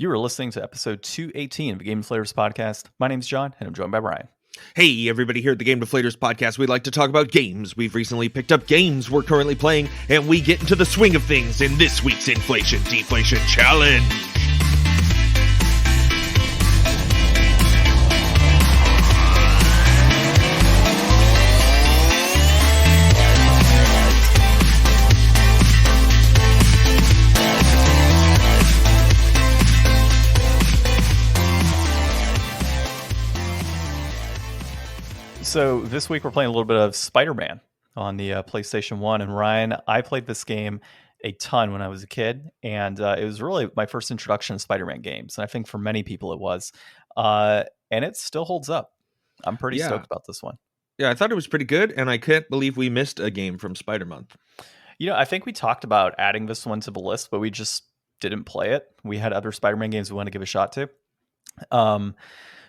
You are listening to episode 218 of the Game Deflators Podcast. My name's John, and I'm joined by Brian. Hey, everybody, here at the Game Deflators Podcast, we'd like to talk about games. We've recently picked up games we're currently playing, and we get into the swing of things in this week's Inflation Deflation Challenge. So this week we're playing a little bit of Spiderman on the PlayStation 1. And Ryan, I played this game a ton when I was a kid. And it was really my first introduction to Spider-Man games. And I think for many people it was. And it still holds up. I'm pretty stoked about this one. Yeah, I thought it was pretty good. And I can't believe we missed a game from Spider-Month. You know, I think we talked about adding this one to the list, but we just didn't play it. We had other Spider-Man games we want to give a shot to.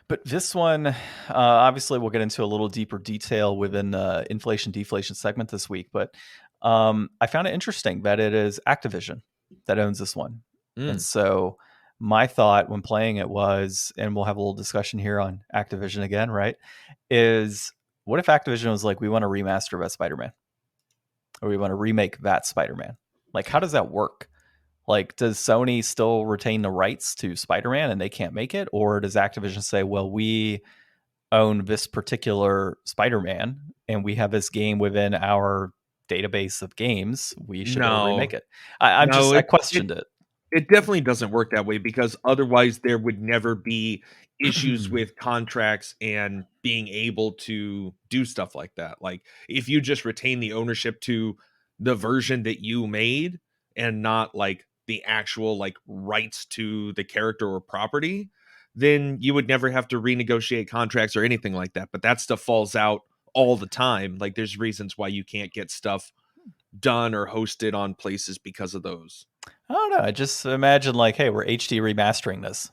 But this one, obviously, we'll get into a little deeper detail within the inflation deflation segment this week. But I found it interesting that it is Activision that owns this one. And so my thought when playing it was, and we'll have a little discussion here on Activision again, right, is what if Activision was like, we want to remaster that Spider-Man? Or we want to remake that Spider-Man? Like, how does that work? Like, does Sony still retain the rights to Spider-Man and they can't make it? Or does Activision say, well, we own this particular Spider-Man and we have this game within our database of games. We should remake it. I questioned it. It definitely doesn't work that way because otherwise there would never be issues with contracts and being able to do stuff like that. Like, if you just retain the ownership to the version that you made and not like the actual like rights to the character or property, then you would never have to renegotiate contracts or anything like that. But that stuff falls out all the time. Like, there's reasons why you can't get stuff done or hosted on places because of those. I don't know. I just imagine like, hey, we're HD remastering this.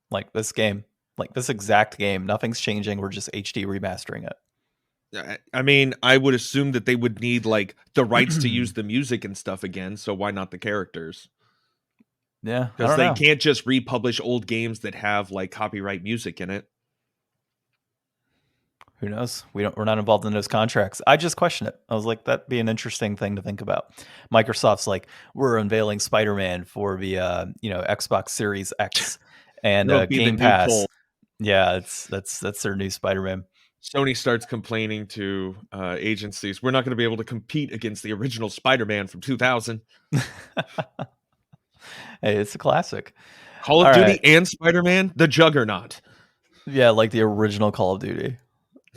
Like this game, like this exact game. Nothing's changing. We're just HD remastering it. I mean, I would assume that they would need like the rights to use the music and stuff again. So why not the characters? Yeah, because they can't just republish old games that have like copyright music in it. Who knows? We're not involved in those contracts. I just question it. I was like, that'd be an interesting thing to think about. Microsoft's like, we're unveiling Spider-Man for the Xbox Series X and Game Pass. Yeah, that's their new Spider-Man. Sony starts complaining to agencies, we're not going to be able to compete against the original Spider-Man from 2000. Hey, it's a classic. Call of Duty and Spider-Man, the Juggernaut. Yeah, like the original Call of Duty.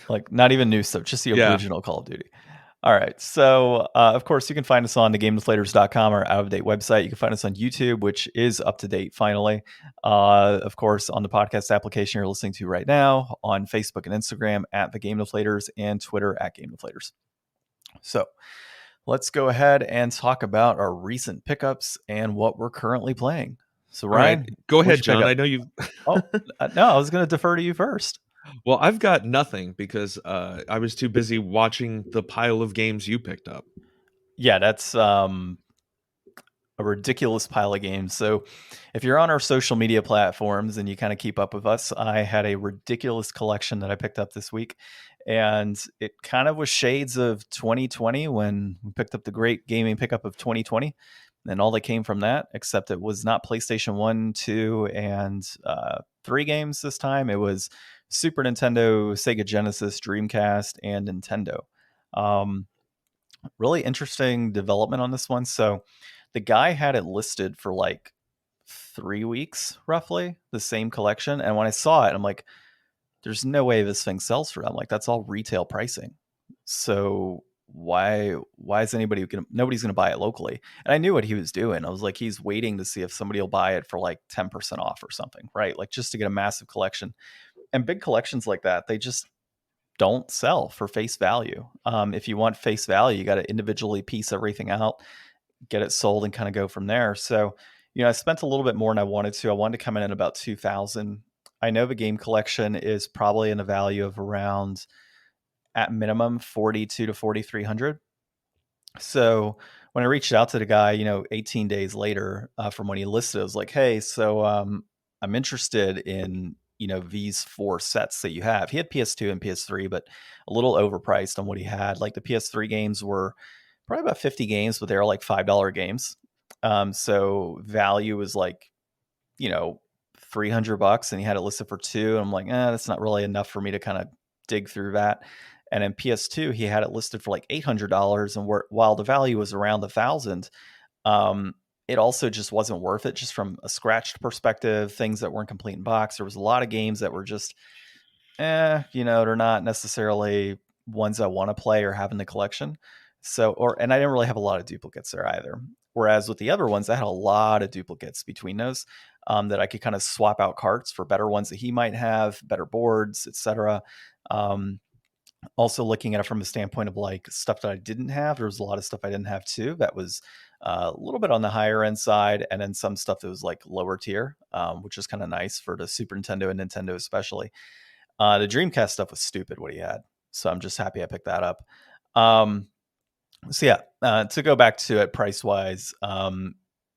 Like, not even new stuff, just the original Call of Duty. All right, so, of course, you can find us on the GameDeflators.com, our out-of-date website. You can find us on YouTube, which is up-to-date, finally. Of course, on the podcast application you're listening to right now, on Facebook and Instagram, at the Game Deflators, and Twitter, at Game Deflators. So, let's go ahead and talk about our recent pickups and what we're currently playing. So, Ryan, go ahead, John. I know you've... no, I was going to defer to you first. Well, I've got nothing because I was too busy watching the pile of games you picked up. Yeah, that's a ridiculous pile of games. So if you're on our social media platforms and you kind of keep up with us, I had a ridiculous collection that I picked up this week. And it kind of was shades of 2020 when we picked up the great gaming pickup of 2020. And all that came from that, except it was not PlayStation 1, 2, and 3 games this time. It was Super Nintendo, Sega Genesis, Dreamcast, and Nintendo. Really interesting development on this one. So the guy had it listed for like 3 weeks, roughly, the same collection. And when I saw it, I'm like, there's no way this thing sells for that. I'm like, that's all retail pricing. So why is nobody's going to buy it locally? And I knew what he was doing. I was like, he's waiting to see if somebody will buy it for like 10% off or something, right? Like just to get a massive collection. And big collections like that, they just don't sell for face value. If you want face value, you got to individually piece everything out, get it sold, and kind of go from there. So, I spent a little bit more than I wanted to. I wanted to come in at about $2,000. I know the game collection is probably in a value of around, at minimum, $4,200 to $4,300. So when I reached out to the guy, 18 days later from when he listed, I was like, hey, so I'm interested in, these 4 sets that you have. He had PS2 and PS3, but a little overpriced on what he had. Like the PS3 games were probably about 50 games, but they were like $5 games. So value was like, you know, $300, and he had it listed for 2. And I'm like, that's not really enough for me to kind of dig through that. And in PS2, he had it listed for like $800, and while the value was around 1,000, um, it also just wasn't worth it. Just from a scratched perspective, things that weren't complete in box. There was a lot of games that were just, they're not necessarily ones I want to play or have in the collection. So, and I didn't really have a lot of duplicates there either. Whereas with the other ones, I had a lot of duplicates between those, that I could kind of swap out carts for better ones that he might have, better boards, etc. Um, Also looking at it from a standpoint of like stuff that I didn't have, there was a lot of stuff I didn't have too that was a little bit on the higher end side, and then some stuff that was like lower tier, which is kind of nice for the Super Nintendo and Nintendo especially. The Dreamcast stuff was stupid what he had, so I'm just happy I picked that up. So yeah, to go back to it price wise, I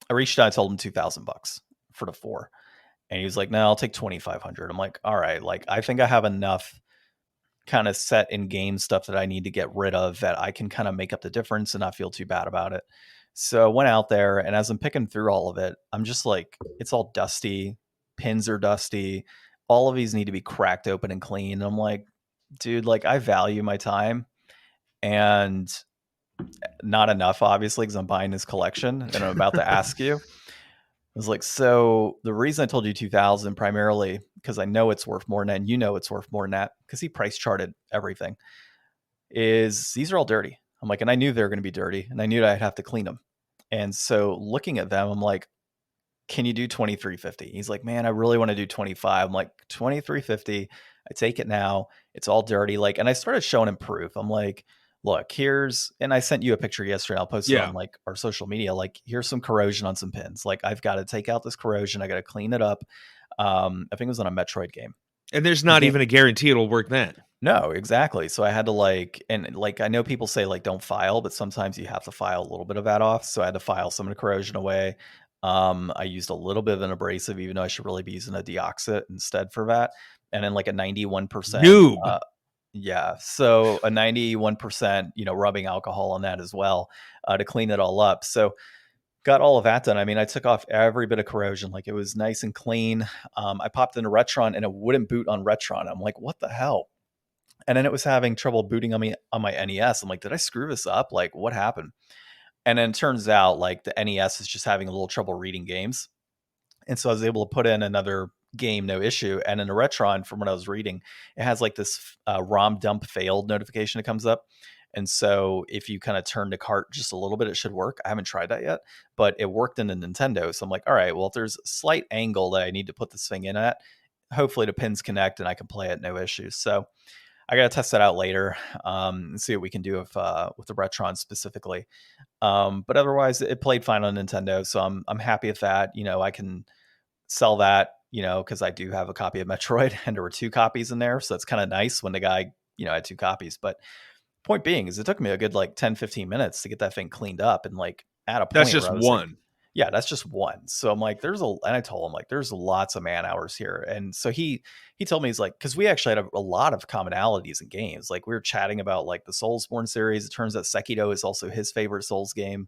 reached out, I told him $2,000 for the 4, and he was like, "No, I'll take 2,500." I'm like, "All right, like I think I have enough kind of set in game stuff that I need to get rid of that I can kind of make up the difference and not feel too bad about it." So I went out there, and as I'm picking through all of it, I'm just like, it's all dusty. Pins are dusty. All of these need to be cracked open and clean. And I'm like, dude, like I value my time, and not enough, obviously, because I'm buying this collection and I'm about to ask you. I was like, so the reason I told you 2,000 primarily because I know it's worth more than that, and it's worth more than that because he price charted everything, is these are all dirty. I'm like, and I knew they were going to be dirty, and I knew that I'd have to clean them. And so looking at them, I'm like, can you do 2350? He's like, man, I really want to do 25. I'm like, 2350. I take it now. It's all dirty. Like, and I started showing him proof. I'm like, look, and I sent you a picture yesterday. I'll post it on like our social media. Like, here's some corrosion on some pins. Like, I've got to take out this corrosion. I got to clean it up. I think it was on a Metroid game. And there's not even a guarantee it'll work then. No, exactly. So I had to I know people say like don't file, but sometimes you have to file a little bit of that off. So I had to file some of the corrosion away. I used a little bit of an abrasive, even though I should really be using a deoxit instead for that. And then like a 91% noob. Yeah. So a 91%, rubbing alcohol on that as well, to clean it all up. So got all of that done. I mean, I took off every bit of corrosion. Like it was nice and clean. I popped into Retron and it wouldn't boot on Retron. I'm like, what the hell? And then it was having trouble booting on me on my NES. I'm like, did I screw this up? Like, what happened? And then it turns out like the NES is just having a little trouble reading games. And so I was able to put in another game, no issue. And in the Retron, from what I was reading, it has like this ROM dump failed notification that comes up. And so if you kind of turn the cart just a little bit, it should work. I haven't tried that yet, but it worked in the Nintendo. So I'm like, all right, well, if there's a slight angle that I need to put this thing in at, hopefully the pins connect and I can play it, no issues. So I got to test that out later, and see what we can do with the Retron specifically. But otherwise, it played fine on Nintendo, so I'm happy with that. I can sell that, because I do have a copy of Metroid, and there were 2 copies in there, so it's kind of nice when the guy, had 2 copies. But point being is, it took me a good like 10-15 minutes to get that thing cleaned up, and like at a point that's just one. Like, yeah, that's just one. So I'm like, and I told him like, there's lots of man hours here. And so he told me, he's like, cause we actually had a lot of commonalities in games. Like we were chatting about like the Soulsborne series. It turns out Sekiro is also his favorite Souls game.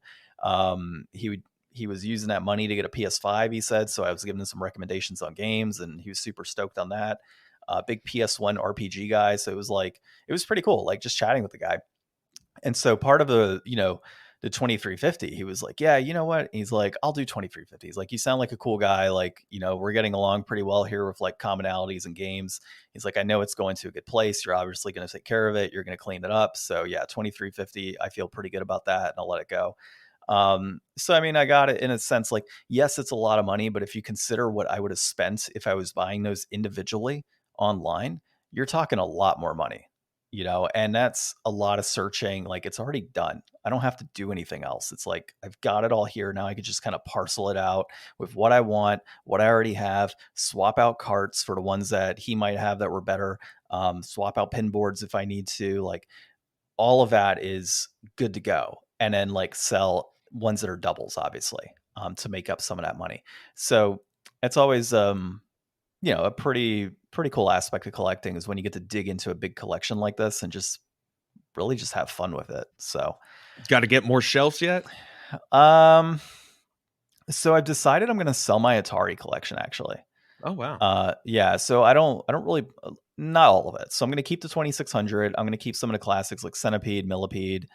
He was using that money to get a PS5, he said. So I was giving him some recommendations on games, and he was super stoked on that. Big PS1 RPG guy. So it was pretty cool. Like just chatting with the guy. And so part of the 2350, he was like, yeah, you know what? He's like, I'll do 2350. He's like, you sound like a cool guy. Like, we're getting along pretty well here with like commonalities and games. He's like, I know it's going to a good place. You're obviously going to take care of it. You're going to clean it up. So yeah, 2350, I feel pretty good about that, and I'll let it go. So, I mean, I got it in a sense, like, yes, it's a lot of money, but if you consider what I would have spent if I was buying those individually online, you're talking a lot more money. And that's a lot of searching. Like it's already done. I don't have to do anything else. It's like, I've got it all here. Now I could just kind of parcel it out with what I want, what I already have, swap out carts for the ones that he might have that were better, swap out pin boards if I need to. Like all of that is good to go. And then like sell ones that are doubles, obviously, to make up some of that money. So it's always, a pretty cool aspect of collecting is when you get to dig into a big collection like this and just really just have fun with it. So, Got to get more shelves yet? um, so I've decided I'm going to sell my Atari collection actually. Oh wow. Yeah, so I don't really, not all of it. So I'm going to keep the 2600. I'm going to keep some of the classics like Centipede, Millipede,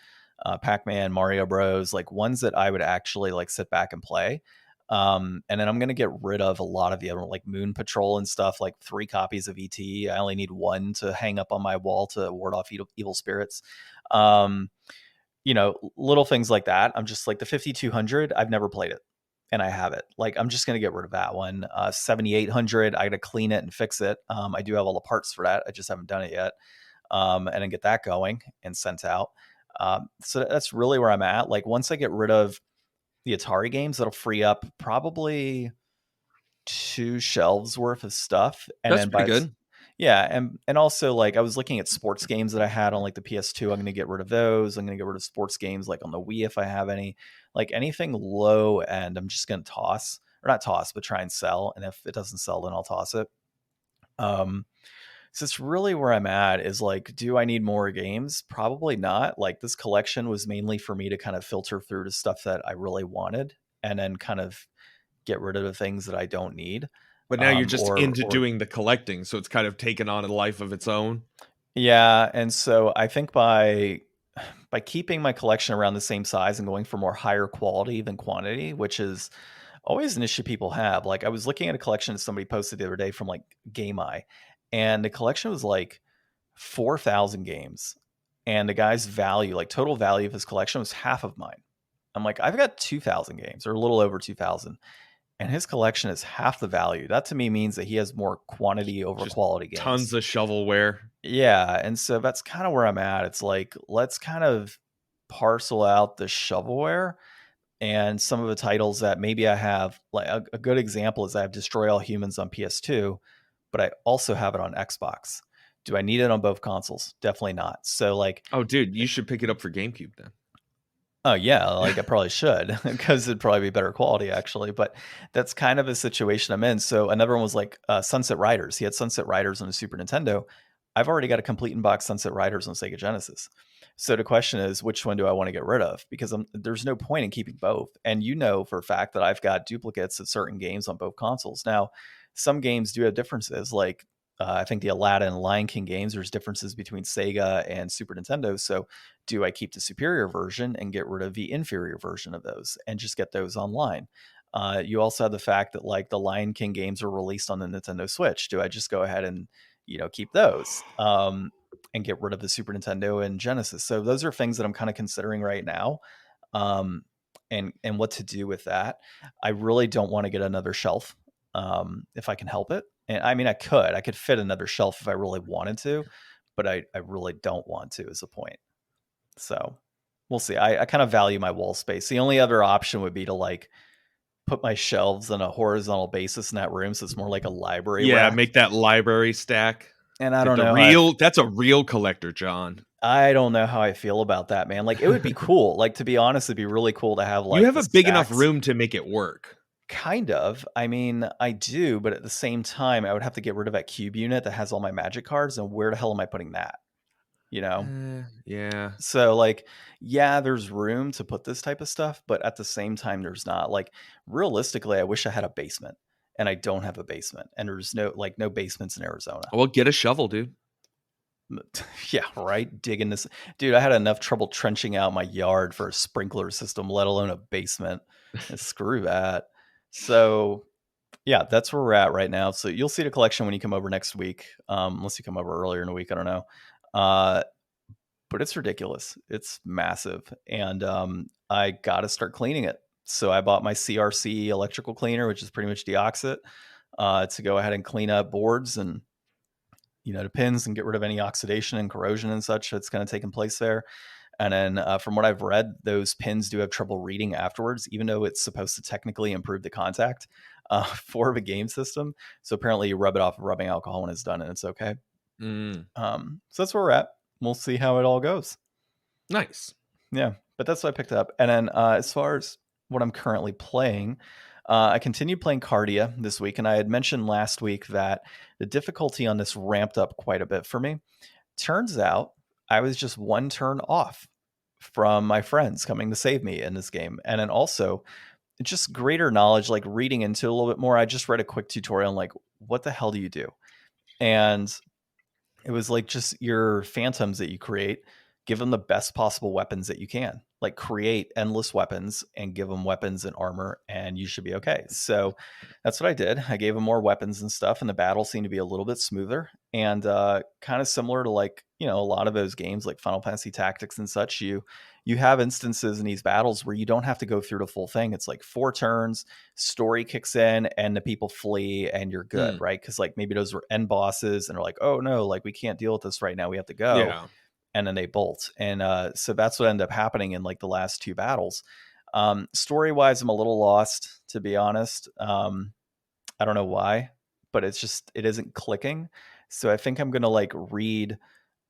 Pac-Man, Mario Bros, like ones that I would actually like sit back and play. And then I'm going to get rid of a lot of the other like Moon Patrol and stuff, like 3 copies of ET. I only need 1 to hang up on my wall to ward off evil spirits. Um, little things like that. I'm just like the 5200, I've never played it and I have it. Like, I'm just going to get rid of that one. 7800, I got to clean it and fix it. I do have all the parts for that. I just haven't done it yet. And then get that going and sent out. So that's really where I'm at. Like, once I get rid of the Atari games, that'll free up probably 2 shelves worth of stuff. And That's then pretty good. yeah, and also like I was looking at sports games that I had on like the PS2. I'm going to get rid of those. I'm going to get rid of sports games like on the Wii if I have any. Like anything low end, I'm just going to toss, or not toss, but try and sell. And if it doesn't sell, then I'll toss it. So it's really where I'm at is like, do I need more games? Probably not. Like, this collection was mainly for me to kind of filter through to stuff that I really wanted and then kind of get rid of the things that I don't need. But now you're just into Or doing the collecting, so it's kind of taken on a life of its own. yeah, and so I think by keeping my collection around the same size and going for more higher quality than quantity, which is always an issue people have. Like, I was looking at a collection that somebody posted the other day from like Game Eye, and the collection was like 4,000 games, and the guy's value, like total value of his collection, was half of mine. I'm like, I've got 2,000 games, or a little over 2,000, and his collection is half the value. That to me means that he has more quantity over Just quality games. Tons of shovelware. Yeah, and so that's kind of where I'm at. It's like, let's kind of parcel out the shovelware and some of the titles that maybe I have. Like a good example is I have Destroy All Humans on PS2, but I also have it on Xbox. Do I need it on both consoles? Definitely not. So like, Oh, dude, you should pick it up for GameCube then. oh yeah, like I probably should because it'd probably be better quality actually. But that's kind of a situation I'm in. So another one was like Sunset Riders. He had Sunset Riders on the Super Nintendo. I've already got a complete in box Sunset Riders on Sega Genesis. So the question is, which one do I want to get rid of? Because there's no point in keeping both. And you know for a fact that I've got duplicates of certain games on both consoles. Now, some games do have differences. Like I think the Aladdin and Lion King games, there's differences between Sega and Super Nintendo. So do I keep the superior version and get rid of the inferior version of those and just get those online? You also have the fact that like the Lion King games are released on the Nintendo Switch. Do I just go ahead and keep those and get rid of the Super Nintendo and Genesis? So those are things that I'm kind of considering right now, and what to do with that. I really don't want to get another shelf if I can help it. And I mean, I could fit another shelf if I really wanted to, but I really don't want to is the point. So we'll see. I kind of value my wall space. The only other option would be to like put my shelves on a horizontal basis in that room, so it's more like a library rack. Make that library stack. And I don't know. That's a real collector, John. I don't know how I feel about that, man. Like, it would be cool. Like, to be honest, it'd be really cool to have like you have a big enough stacks. room to make it work. Kind of. I mean, I do, but at the same time, I would have to get rid of that cube unit that has all my magic cards, and where the hell am I putting that? Yeah. So like, yeah, there's room to put this type of stuff, but at the same time, there's not. Like, realistically, I wish I had a basement, and I don't have a basement, and there's no basements in Arizona. Well, get a shovel, dude. Yeah, right. Digging this, dude. I had enough trouble trenching out my yard for a sprinkler system, let alone a basement. Screw that. So yeah, that's where we're at right now. So you'll see the collection when you come over next week, unless you come over earlier in the week. I don't know. But it's ridiculous. It's massive, and I got to start cleaning it. So I bought my CRC electrical cleaner, which is pretty much deoxit, to go ahead and clean up boards and the pins and get rid of any oxidation and corrosion and such that's kind of taken place there. And then from what I've read, those pins do have trouble reading afterwards, even though it's supposed to technically improve the contact for the game system. So apparently you rub it off with rubbing alcohol when it's done and it's okay. So that's where we're at. We'll see how it all goes. Nice. Yeah. but that's what I picked up. And then as far as what I'm currently playing, I continued playing Cardia this week, and I had mentioned last week that the difficulty on this ramped up quite a bit for me. Turns out I was just one turn off from my friends coming to save me in this game. And then also just greater knowledge, like reading into it a little bit more. I just read a quick tutorial on like, what the hell do you do? And it was like just your phantoms that you create, give them the best possible weapons that you can. Like create endless weapons and give them weapons and armor, and you should be okay. So that's what I did. I gave them more weapons and stuff, and the battle seemed to be a little bit smoother and kind of similar to like, you know, a lot of those games like Final Fantasy Tactics and such. You have instances in these battles where you don't have to go through the full thing. It's like 4 turns, story kicks in, and the people flee, and you're good, right? Because like maybe those were end bosses, and they're like, oh no, like we can't deal with this right now. We have to go. Yeah. And then they bolt. And so that's what ended up happening in like the last 2 battles. Story wise, I'm a little lost, to be honest. I don't know why, but it isn't clicking. So I think I'm going to like read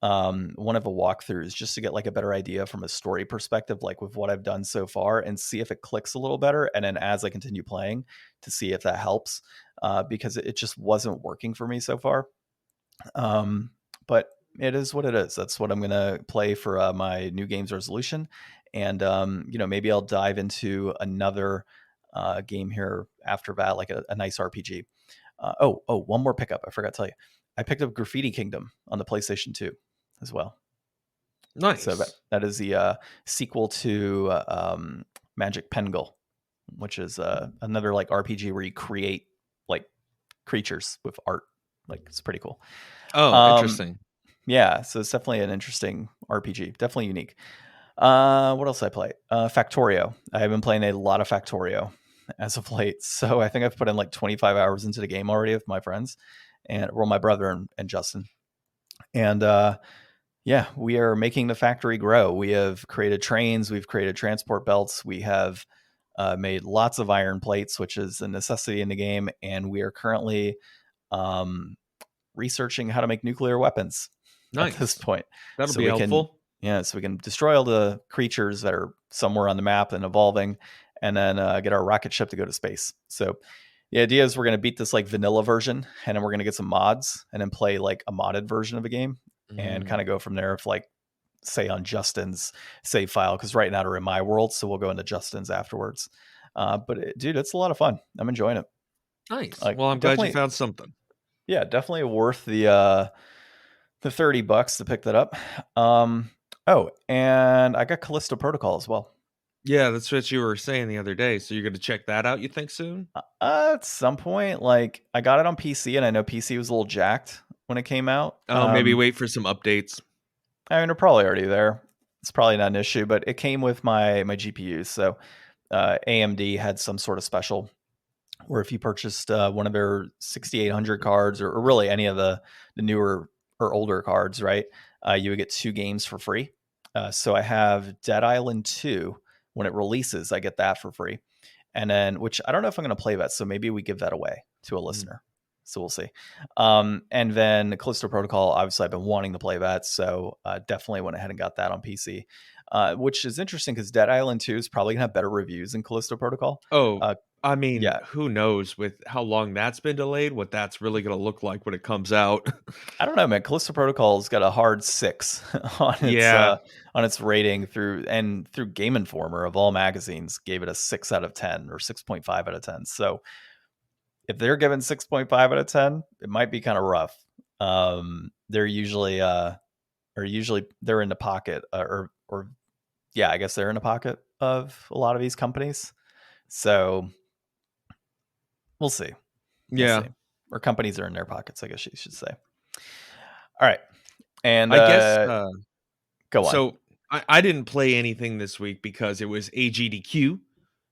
one of the walkthroughs just to get like a better idea from a story perspective, like with what I've done so far, and see if it clicks a little better. And then as I continue playing to see if that helps, because it just wasn't working for me so far. But it is what it is. That's what I'm going to play for my new games resolution. And, you know, maybe I'll dive into another game here after that, like a nice RPG. One more pickup. I forgot to tell you. I picked up Graffiti Kingdom on the PlayStation 2 as well. Nice. So that is the sequel to Magic Penguin, which is another like RPG where you create like creatures with art. Like it's pretty cool. Oh, interesting. Yeah, so it's definitely an interesting RPG. Definitely unique. What else did I play? Factorio. I have been playing a lot of Factorio as of late. So I think I've put in like 25 hours into the game already with my friends, and well, my brother and Justin. And yeah, we are making the factory grow. We have created trains. We've created transport belts. We have made lots of iron plates, which is a necessity in the game. And we are currently researching how to make nuclear weapons. Nice. At this point. That'll be helpful. So we can destroy all the creatures that are somewhere on the map and evolving, and then get our rocket ship to go to space. So the idea is we're going to beat this like vanilla version, and then we're going to get some mods and then play like a modded version of a game and kind of go from there. If like, say on Justin's save file, because right now they're in my world, so we'll go into Justin's afterwards. Dude, it's a lot of fun. I'm enjoying it. Nice. Like, well, I'm glad you found something. Yeah, definitely worth the $30 to pick that up. And I got Callisto Protocol as well. Yeah, that's what you were saying the other day. So you're going to check that out, you think, soon? At some point. Like, I got it on PC, and I know PC was a little jacked when it came out. Oh, maybe wait for some updates. I mean, they're probably already there. It's probably not an issue, but it came with my GPUs. So AMD had some sort of special where if you purchased one of their 6800 cards or really any of the newer or older cards, right, you would get 2 games for free. So I have Dead Island 2. When it releases, I get that for free. And then, which I don't know if I'm going to play that, so maybe we give that away to a listener. So we'll see. And then Callisto Protocol, obviously I've been wanting to play that, so definitely went ahead and got that on PC. Which is interesting because Dead Island 2 is probably going to have better reviews than Callisto Protocol. I mean, who knows with how long that's been delayed, what that's really going to look like when it comes out. I don't know, man. Callisto Protocol's got a hard 6 on its rating through Game Informer of all magazines gave it a 6 out of 10 or 6.5 out of 10. So if they're given 6.5 out of 10, it might be kind of rough. They're usually they're in the pocket I guess they're in the pocket of a lot of these companies. So we'll see. We'll see. Or companies are in their pockets, I guess you should say. All right. And I guess go on. So I didn't play anything this week because it was AGDQ.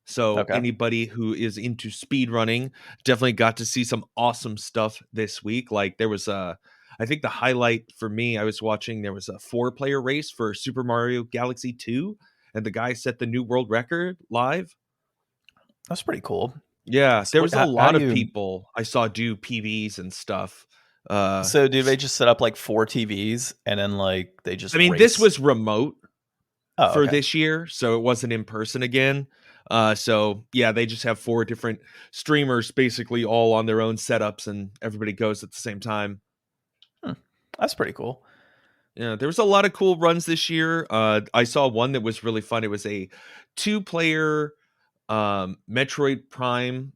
So anybody who is into speed running definitely got to see some awesome stuff this week. Like there was I think the highlight for me, I was watching, there was a 4-player race for Super Mario Galaxy 2, and the guy set the new world record live. That's pretty cool. Yeah, there was a lot of people I saw do PBs and stuff. So do they just set up like 4 TVs and then like they just I mean, race? this was remote. Oh, for okay. this year, so it wasn't in person again. So yeah, they just have 4 different streamers basically all on their own setups, and everybody goes at the same time. Hmm. That's pretty cool. Yeah, there was a lot of cool runs this year. I saw one that was really fun. It was a 2-player Metroid Prime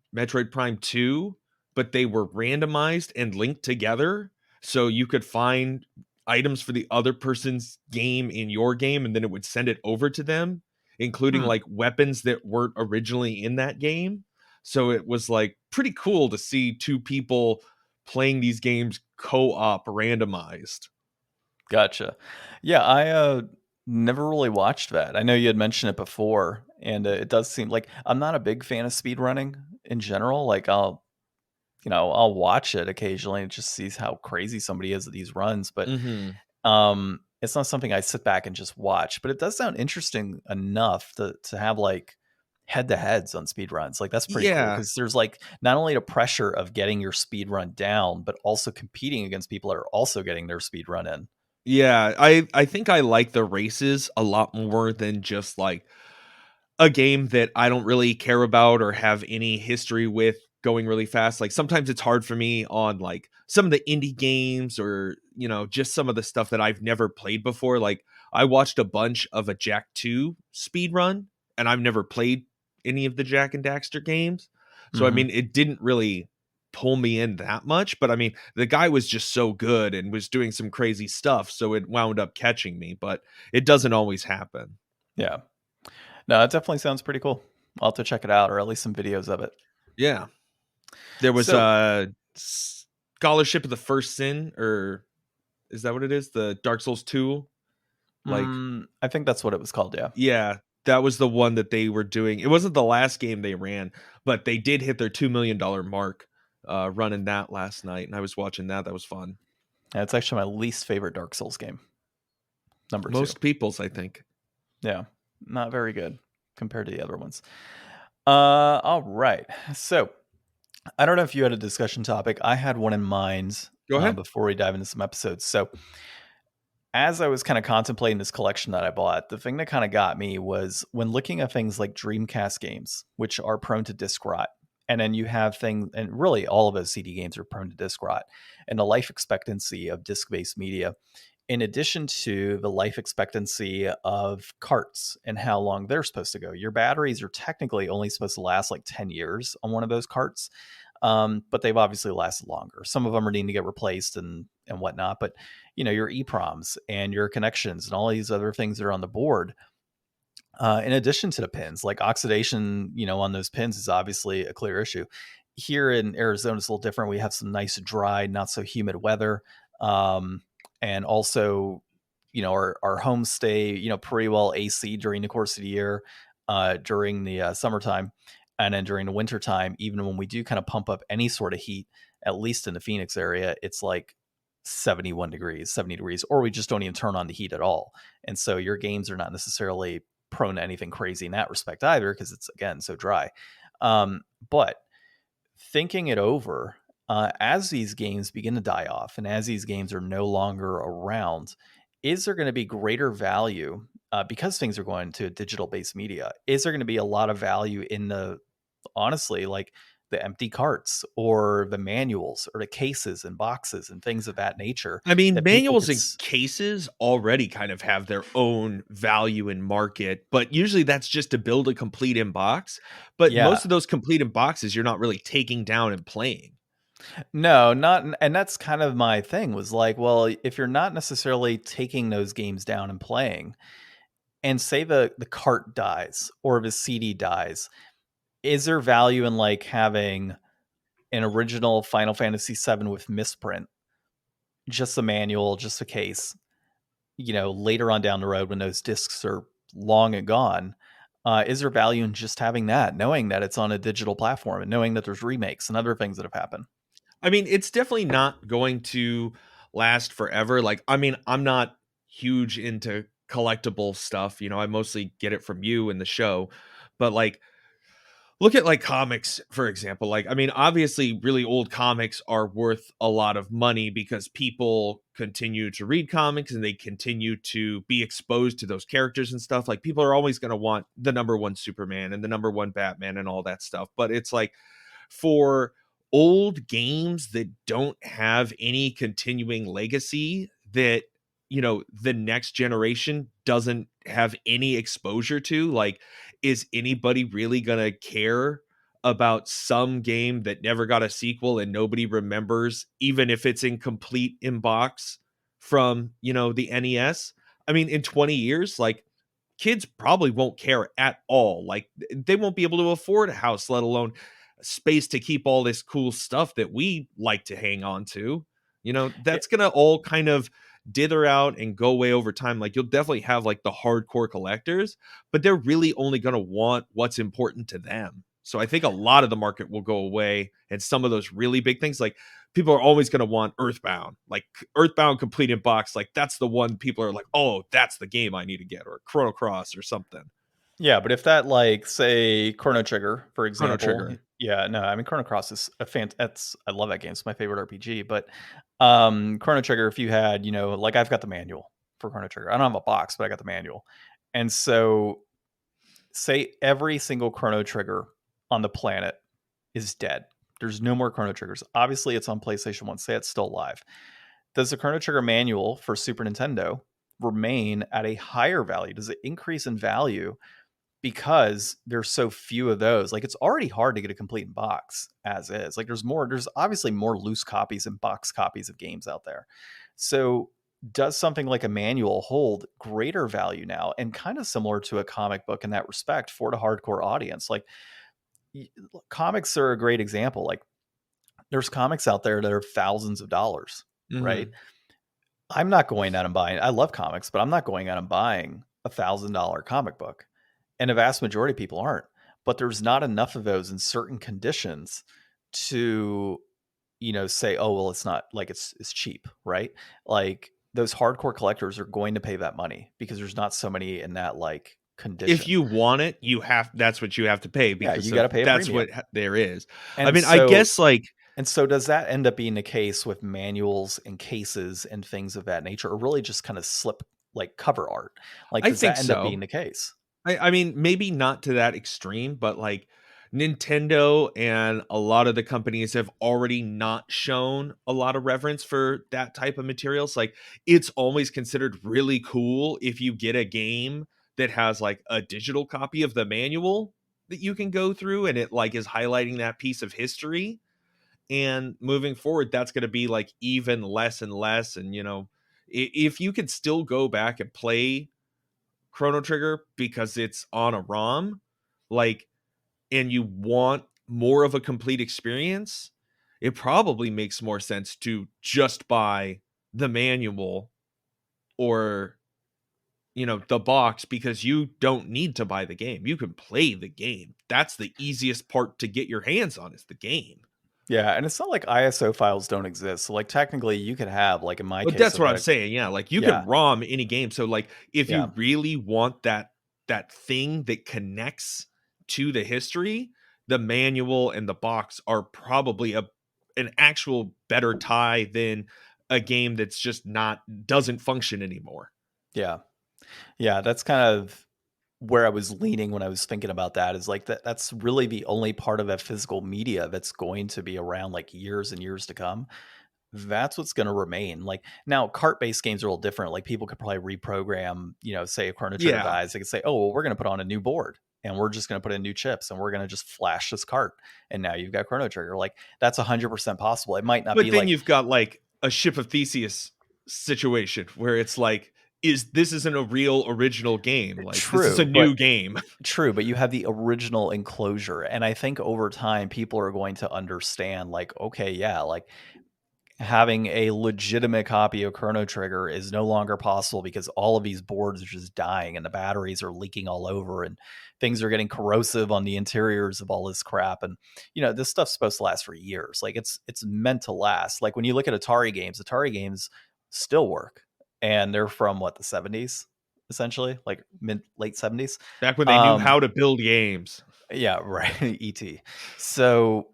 2, but they were randomized and linked together, so you could find items for the other person's game in your game, and then it would send it over to them, including Hmm. like weapons that weren't originally in that game. So it was like pretty cool to see 2 people playing these games co-op randomized. Gotcha. Yeah, I never really watched that. I know you had mentioned it before, and it does seem like I'm not a big fan of speedrunning in general. Like I'll watch it occasionally and just see how crazy somebody is at these runs, but Mhm. it's not something I sit back and just watch. But it does sound interesting enough to have like head to heads on speed runs. Like that's pretty cool Yeah. because there's like not only the pressure of getting your speed run down, but also competing against people that are also getting their speed run in. Yeah, I think I like the races a lot more than just like a game that I don't really care about or have any history with going really fast. Like sometimes it's hard for me on like some of the indie games or, just some of the stuff that I've never played before. Like I watched a bunch of a Jack 2 speed run, and I've never played any of the Jack and Daxter games. So I Hmm. mean, it didn't really pull me in that much, but I mean, the guy was just so good and was doing some crazy stuff, so it wound up catching me, but it doesn't always happen. Yeah. No, it definitely sounds pretty cool. I'll have to check it out, or at least some videos of it. Yeah. There was So, a Scholarship of the First Sin, or is that what it is? The Dark Souls 2? Like, I think that's what it was called. Yeah. yeah, that was the one that they were doing. It wasn't the last game they ran, but they did hit their $2 million mark running that last night, and I was watching that. That was fun. Yeah, it's actually my least favorite Dark Souls game. Number two. Most people's, I think. Yeah, not very good compared to the other ones. All right. So I don't know if you had a discussion topic. I had one in mind Go ahead. before we dive into some episodes. So as I was kind of contemplating this collection that I bought, the thing that kind of got me was when looking at things like Dreamcast games, which are prone to disk rot. And then you have things, and really all of those CD games are prone to disk rot, and the life expectancy of disk based media, in addition to the life expectancy of carts and how long they're supposed to go. Your batteries are technically only supposed to last like 10 years on one of those carts, but they've obviously lasted longer. Some of them are needing to get replaced and whatnot, but your EPROMs and your connections and all these other things that are on the board. In addition to the pins, like oxidation, on those pins is obviously a clear issue. Here in Arizona, it's a little different. We have some nice, dry, not so humid weather. And also, our home stay, pretty well AC during the course of the year, during the summertime. And then during the wintertime, even when we do kind of pump up any sort of heat, at least in the Phoenix area, it's like 71 degrees, 70 degrees, or we just don't even turn on the heat at all. And so your games are not necessarily prone to anything crazy in that respect either, because it's, again, so dry. But thinking it over, as these games begin to die off and as these games are no longer around, is there going to be greater value because things are going to digital based media? Is there going to be a lot of value in honestly, like the empty carts or the manuals or the cases and boxes and things of that nature I mean, that people manuals could and cases already kind of have their own value in market, but usually that's just to build a complete in box. But yeah. most of those complete in boxes, you're not really taking down and playing. No, not, and that's kind of my thing was like, well, if you're not necessarily taking those games down and playing, and say the cart dies or the CD dies, is there value in like having an original Final Fantasy VII with misprint, just a manual, just a case, later on down the road when those discs are long and gone? Is there value in just having that, knowing that it's on a digital platform and knowing that there's remakes and other things that have happened? I mean, it's definitely not going to last forever. Like, I mean, I'm not huge into collectible stuff. I mostly get it from you and the show. But like look at like comics, for example. Like, I mean, obviously, really old comics are worth a lot of money because people continue to read comics and they continue to be exposed to those characters and stuff. Like, people are always going to want the number one Superman and the number one Batman and all that stuff. But it's like for old games that don't have any continuing legacy that, you know, the next generation doesn't have any exposure to, like, is anybody really gonna care about some game that never got a sequel and nobody remembers, even if it's incomplete in box from, you know, the NES? I mean, in 20 years, like, kids probably won't care at all. Like, they won't be able to afford a house, let alone space to keep all this cool stuff that we like to hang on to. You know, Yeah, that's gonna all kind of dither out and go away over time. Like, you'll definitely have like the hardcore collectors, but they're really only gonna want what's important to them. So I think a lot of the market will go away, and some of those really big things, like, people are always going to want Earthbound, like Earthbound complete in box. Like, that's the one people are like, oh, that's the game I need to get, or Chrono Cross or something. yeah, but if that, like, say Chrono Trigger, for Chrono example, Trigger. yeah, no, I mean Chrono Cross is a that's I love that game. It's my favorite RPG. But Chrono Trigger, if you had, you know, like I've got the manual for Chrono Trigger. I don't have a box, but I got the manual. And so say every single Chrono Trigger on the planet is dead. There's no more Chrono Triggers. Obviously, it's on PlayStation 1. Say it's still live. Does the Chrono Trigger manual for Super Nintendo remain at a higher value? Does it increase in value because there's so few of those? Like, it's already hard to get a complete box as is. Like, there's obviously more loose copies and box copies of games out there. So does something like a manual hold greater value now, and kind of similar to a comic book in that respect for the hardcore audience? Like, comics are a great example. Like, there's comics out there that are thousands of dollars, right? Mm-hmm. I'm not going out and buying, I love comics, but I'm not going out and buying $1,000 comic book. And a vast majority of people aren't. But there's not enough of those in certain conditions to, you know, say, oh, well, it's not like it's cheap, right? Like, those hardcore collectors are going to pay that money because there's not so many in that like If condition. you want it, that's what you have to pay, Yeah, because you got to pay a that's what premium. there is. I And mean, I so guess like, And so does that end up being the case with manuals and cases and things of that nature, or really just kind of slip like cover art? Like, I does think that end up so. being the case? I mean, maybe not to that extreme, but like Nintendo and a lot of the companies have already not shown a lot of reverence for that type of materials. Like, it's always considered really cool if you get a game that has like a digital copy of the manual that you can go through, and it like is highlighting that piece of history. And moving forward, that's going to be like even less and less. And, you know, if you could still go back and play Chrono Trigger because it's on a ROM, like, and you want more of a complete experience, it probably makes more sense to just buy the manual or, you know, the box, because you don't need to buy the game. You can play the game. That's the easiest part to get your hands on, is the game. Yeah, and it's not like ISO files don't exist. So like technically you could have, like in my But case, that's I've what got I'm a saying. Yeah, like, you yeah, can ROM any game. So like, if yeah. you really want that thing that connects to the history, the manual and the box are probably an actual better tie than a game that's just not doesn't function anymore. Yeah. Yeah, that's kind of where I was leaning when I was thinking about that, is like that's really the only part of that physical media that's going to be around like years and years to come. That's what's going to remain. Like, now cart-based games are a little different. Like, people could probably reprogram, you know, say a Chrono Trigger Yeah. dies, they could say, oh, well, we're going to put on a new board and we're just going to put in new chips and we're going to just flash this cart. And now you've got Chrono Trigger. Like, that's 100% possible. It might not But be then like you've got like a Ship of Theseus situation where it's like, this isn't a real original game. Like, this is a true, new but game. true, but you have the original enclosure. And I think over time, people are going to understand, like, okay, yeah, like, having a legitimate copy of Chrono Trigger is no longer possible because all of these boards are just dying and the batteries are leaking all over and things are getting corrosive on the interiors of all this crap. And, you know, this stuff's supposed to last for years. Like, it's meant to last. Like, when you look at Atari games still work, and they're from what, the 70s, essentially, like late 70s. Back when they knew Um, how to build games. Yeah, right. ET. So,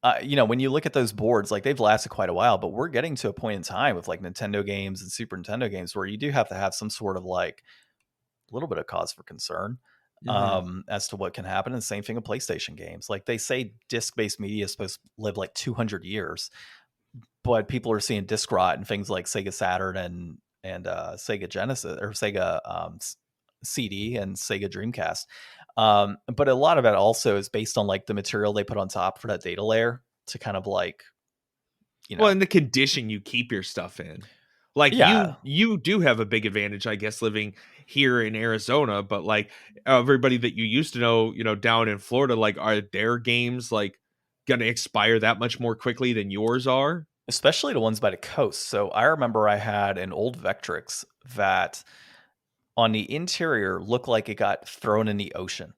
when you look at those boards, like they've lasted quite a while, but we're getting to a point in time with like Nintendo games and Super Nintendo games where you do have to have some sort of like a little bit of cause for concern Hmm. as to what can happen. And same thing with PlayStation games. Like they say disc-based media is supposed to live like 200 years, but people are seeing disc rot and things like Sega Saturn and Sega Genesis or Sega CD and Sega Dreamcast. But a lot of it also is based on like the material they put on top for that data layer to kind of like, you Well, know, and the condition you keep your stuff in. Like yeah, you do have a big advantage, I guess, living here in Arizona, but like everybody that you used to know, down in Florida, like are their games like gonna expire that much more quickly than yours are? especially the ones by the coast. So I remember I had an old Vectrix that on the interior looked like it got thrown in the ocean.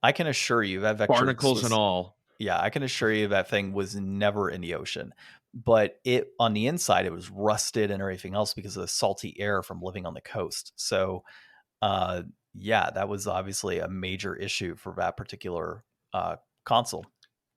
I can assure you that Vectrix Barnacles and was, all. yeah, I can assure you that thing was never in the ocean. But it on the inside, it was rusted and everything else because of the salty air from living on the coast. So, uh, yeah, that was obviously a major issue for that particular console.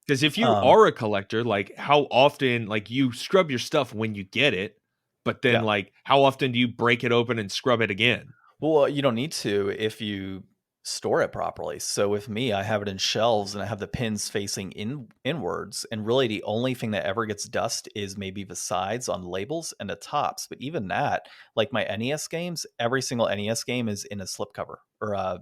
Because if you Um, are a collector, like how often, like you scrub your stuff when you get it, but then yeah. like how often do you break it open and scrub it again? Well, you don't need to if you store it properly. So with me, I have it in shelves and I have the pins facing inwards. And really the only thing that ever gets dust is maybe the sides on labels and the tops. But even that, like my NES games, every single NES game is in a slipcover or a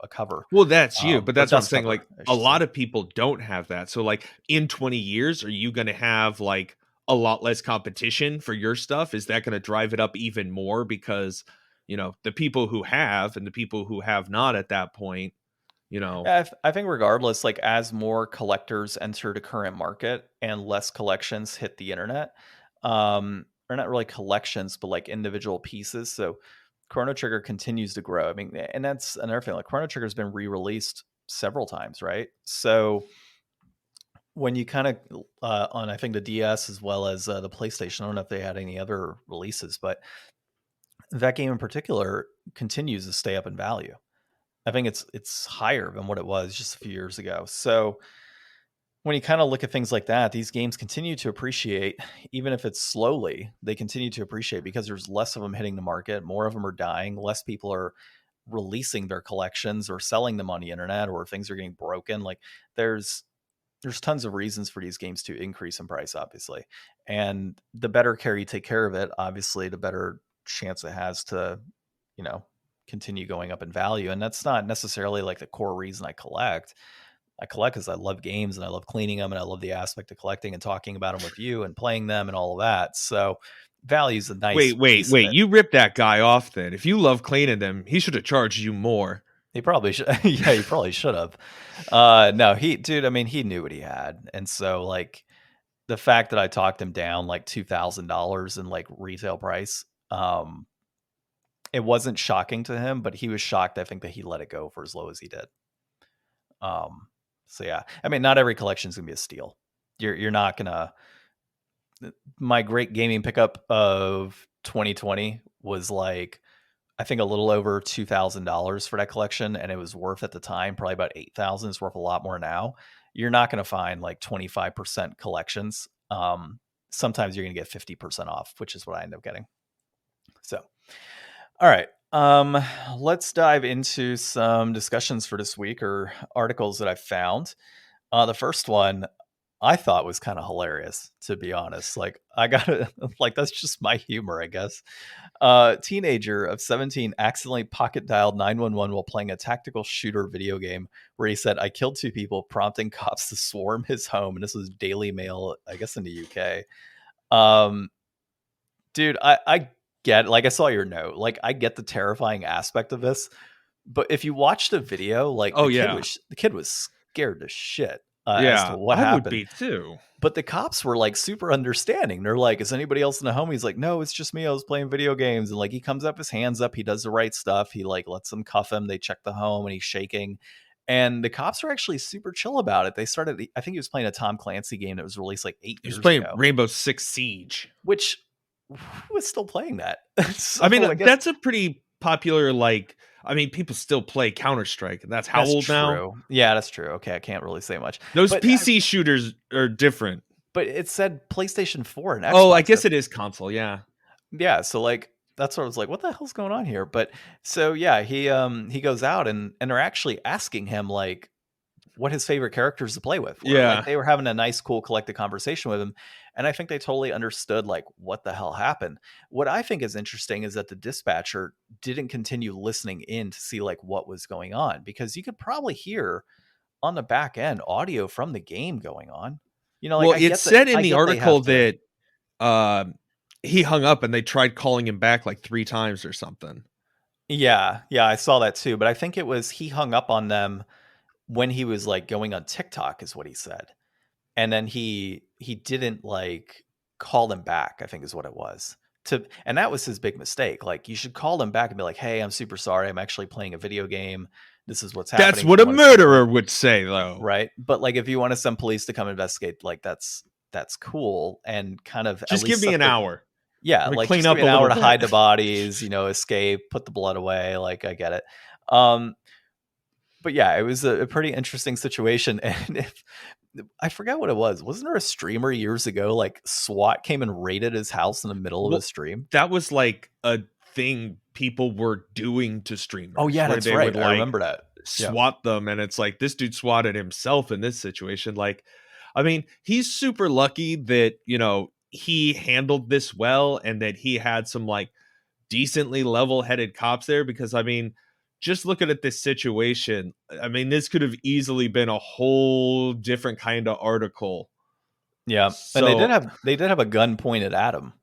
cover. Well, that's you, but Or that's what I'm dust saying. cover, Like I a should say. lot of people don't have that. So like in 20 years, are you going to have like a lot less competition for your stuff? Is that going to drive it up even more? Because, the people who have and the people who have not at that point, you know, Yeah, I think regardless, like as more collectors enter the current market and less collections hit the internet, or not really collections, but like individual pieces. So Chrono Trigger continues to grow. I mean, and that's another thing. Like Chrono Trigger's been re-released several times, right? So when you kind of on, I think the DS as well as the PlayStation. I don't know if they had any other releases, but that game in particular continues to stay up in value. I think it's higher than what it was just a few years ago. So when you kind of look at things like that, these games continue to appreciate, even if it's slowly, they continue to appreciate because there's less of them hitting the market, more of them are dying, less people are releasing their collections or selling them on the internet, or things are getting broken. Like there's there's tons of reasons for these games to increase in price, obviously. And the better care you take care of it, obviously, the better chance it has to, you know, continue going up in value. And that's not necessarily like the core reason I collect. I collect because I love games and I love cleaning them and I love the aspect of collecting and talking about them with you and playing them and all of that. So value is a nice piece of wait, it. you ripped that guy off then. If you love cleaning them, he should have charged you more. He probably should. Yeah, he probably should have. No, dude, I mean, he knew what he had. And so like the fact that I talked him down like $2,000 in like retail price, it wasn't shocking to him, but he was shocked, I think, that he let it go for as low as he did. Um, so yeah, I mean, not every collection is gonna be a steal. You're not gonna. My great gaming pickup of 2020 was like I think a little over $2,000 for that collection, and it was worth at the time probably about 8,000. It's worth a lot more now. You're not going to find like 25% collections. Sometimes you're going to get 50% off, which is what I end up getting. So, all right. Let's dive into some discussions for this week or articles that I found. The first one I thought was kind of hilarious, to be honest. Like, I got to, like, that's just my humor, I guess. Teenager of 17 accidentally pocket dialed 911 while playing a tactical shooter video game where he said, I killed two people, prompting cops to swarm his home. And this was Daily Mail, I guess, in the UK. Um, dude, I get, like, I saw your note. Like, I get the terrifying aspect of this. But if you watch the video, like, Oh yeah. the kid was scared to shit as to Yeah, what I would happened. be too. But the cops were like super understanding. They're like, is anybody else in the home? He's like, no, it's just me. I was playing video games. And like, he comes up, his hands up. He does the right stuff. He like lets them cuff him. They check the home and he's shaking. And the cops are actually super chill about it. They started, I think he was playing a Tom Clancy game that was released like 8 He was years playing ago, Rainbow Six Siege. which who is still playing that? I So I mean, guess, that's a pretty popular, like, I mean, people still play Counter-Strike, and that's how That's old now? true. Yeah, that's true. Okay, I can't really say much. Those But PC shooters are different. but it said PlayStation 4 and Oh, I Xbox. guess it is console, yeah. Yeah, so like that's what I was like, what the hell's going on here? But so yeah, he goes out and they're actually asking him like what his favorite characters to play with were. Like Yeah. they were having a nice, cool, collected conversation with him. And I think they totally understood like what the hell happened. What I think is interesting is that the dispatcher didn't continue listening in to see like what was going on because you could probably hear on the back end audio from the game going on. You know, like Well, it said in the article that he hung up and they tried calling him back like 3 times or something. Yeah, yeah, I saw that too. But I think it was he hung up on them when he was like going on TikTok, is what he said. And then he didn't like call them back, I think is what it was. And that was his big mistake. Like you should call them back and be like, "Hey, I'm super sorry. I'm actually playing a video game. This is what's happening." That's If what you a wanna send murderer would say, though. right? But like if you want to send police to come investigate, like that's cool and kind of at Just give least me set an the hour. yeah, Let me like clean just give up me a an hour little to bit. hide the bodies, escape, put the blood away. Like I get it. Um, but yeah, it was a pretty interesting situation. And if I forgot what it was, wasn't there a streamer years ago like SWAT came and raided his house in the middle of Well, his stream? that was like a thing people were doing to Oh streamers yeah, where that's they would right. I like remember that. Yeah. swat them, and it's like this dude swatted himself in this situation. Like, I mean, he's super lucky that, he handled this well and that he had some like decently level-headed cops there, because I mean, just looking at this situation, I mean, this could have easily been a whole different kind of article. Yeah. And So they did have a gun pointed at him.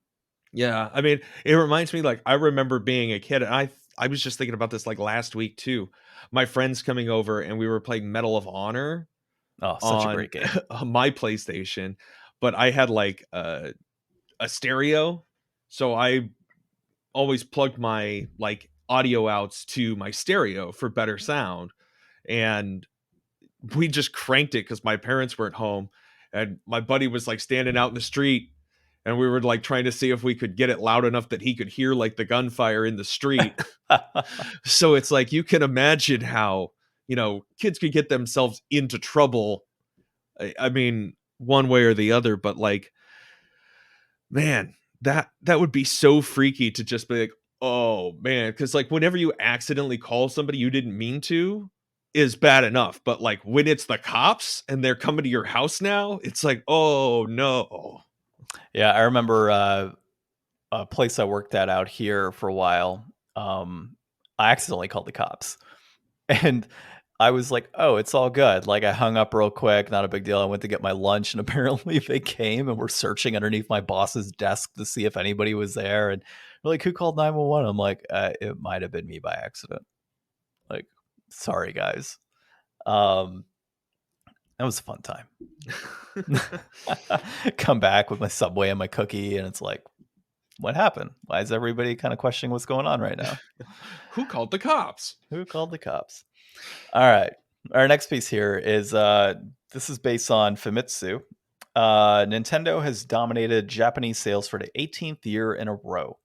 yeah, I mean, it reminds me, like, I remember being a kid, and I was just thinking about this like last week too. My friends coming over and we were playing Medal of Honor Oh, such a on great game. my PlayStation, but I had like a stereo, so I always plugged my like audio outs to my stereo for better sound, and we just cranked it because my parents weren't home, and my buddy was like standing out in the street, and we were like trying to see if we could get it loud enough that he could hear like the gunfire in the street. So it's like you can imagine how, kids could get themselves into trouble. I mean, one way or the other, but like, man, that would be so freaky to just be like, oh man, because like whenever you accidentally call somebody you didn't mean to is bad enough, but like when it's the cops and they're coming to your house now, it's like, oh no. Yeah, I remember a place I worked at out here for a while. I accidentally called the cops. And I was like, "Oh, it's all good." Like I hung up real quick, not a big deal. I went to get my lunch and apparently they came and were searching underneath my boss's desk to see if anybody was there. And they're like, "Who called 911?" I'm like, "It might have been me by accident." Like, sorry guys. Um, that was a fun time. Come back with my Subway and my cookie, and it's like, what happened? Why is everybody kind of questioning what's going on right now? Who called the cops? Who called the cops? All right. Our next piece here is this is based on Famitsu. Nintendo has dominated Japanese sales for the 18th year in a row.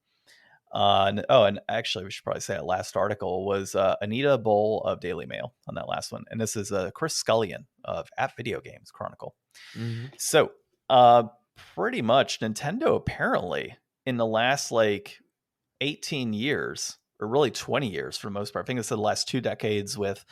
And actually, we should probably say that last article was Anita Bowl of Daily Mail on that last one. And this is Chris Scullion of At Video Games Chronicle. Mm-hmm. So pretty much Nintendo apparently in the last like 18 years, or really 20 years for the most part, I think it's the last 2 decades with,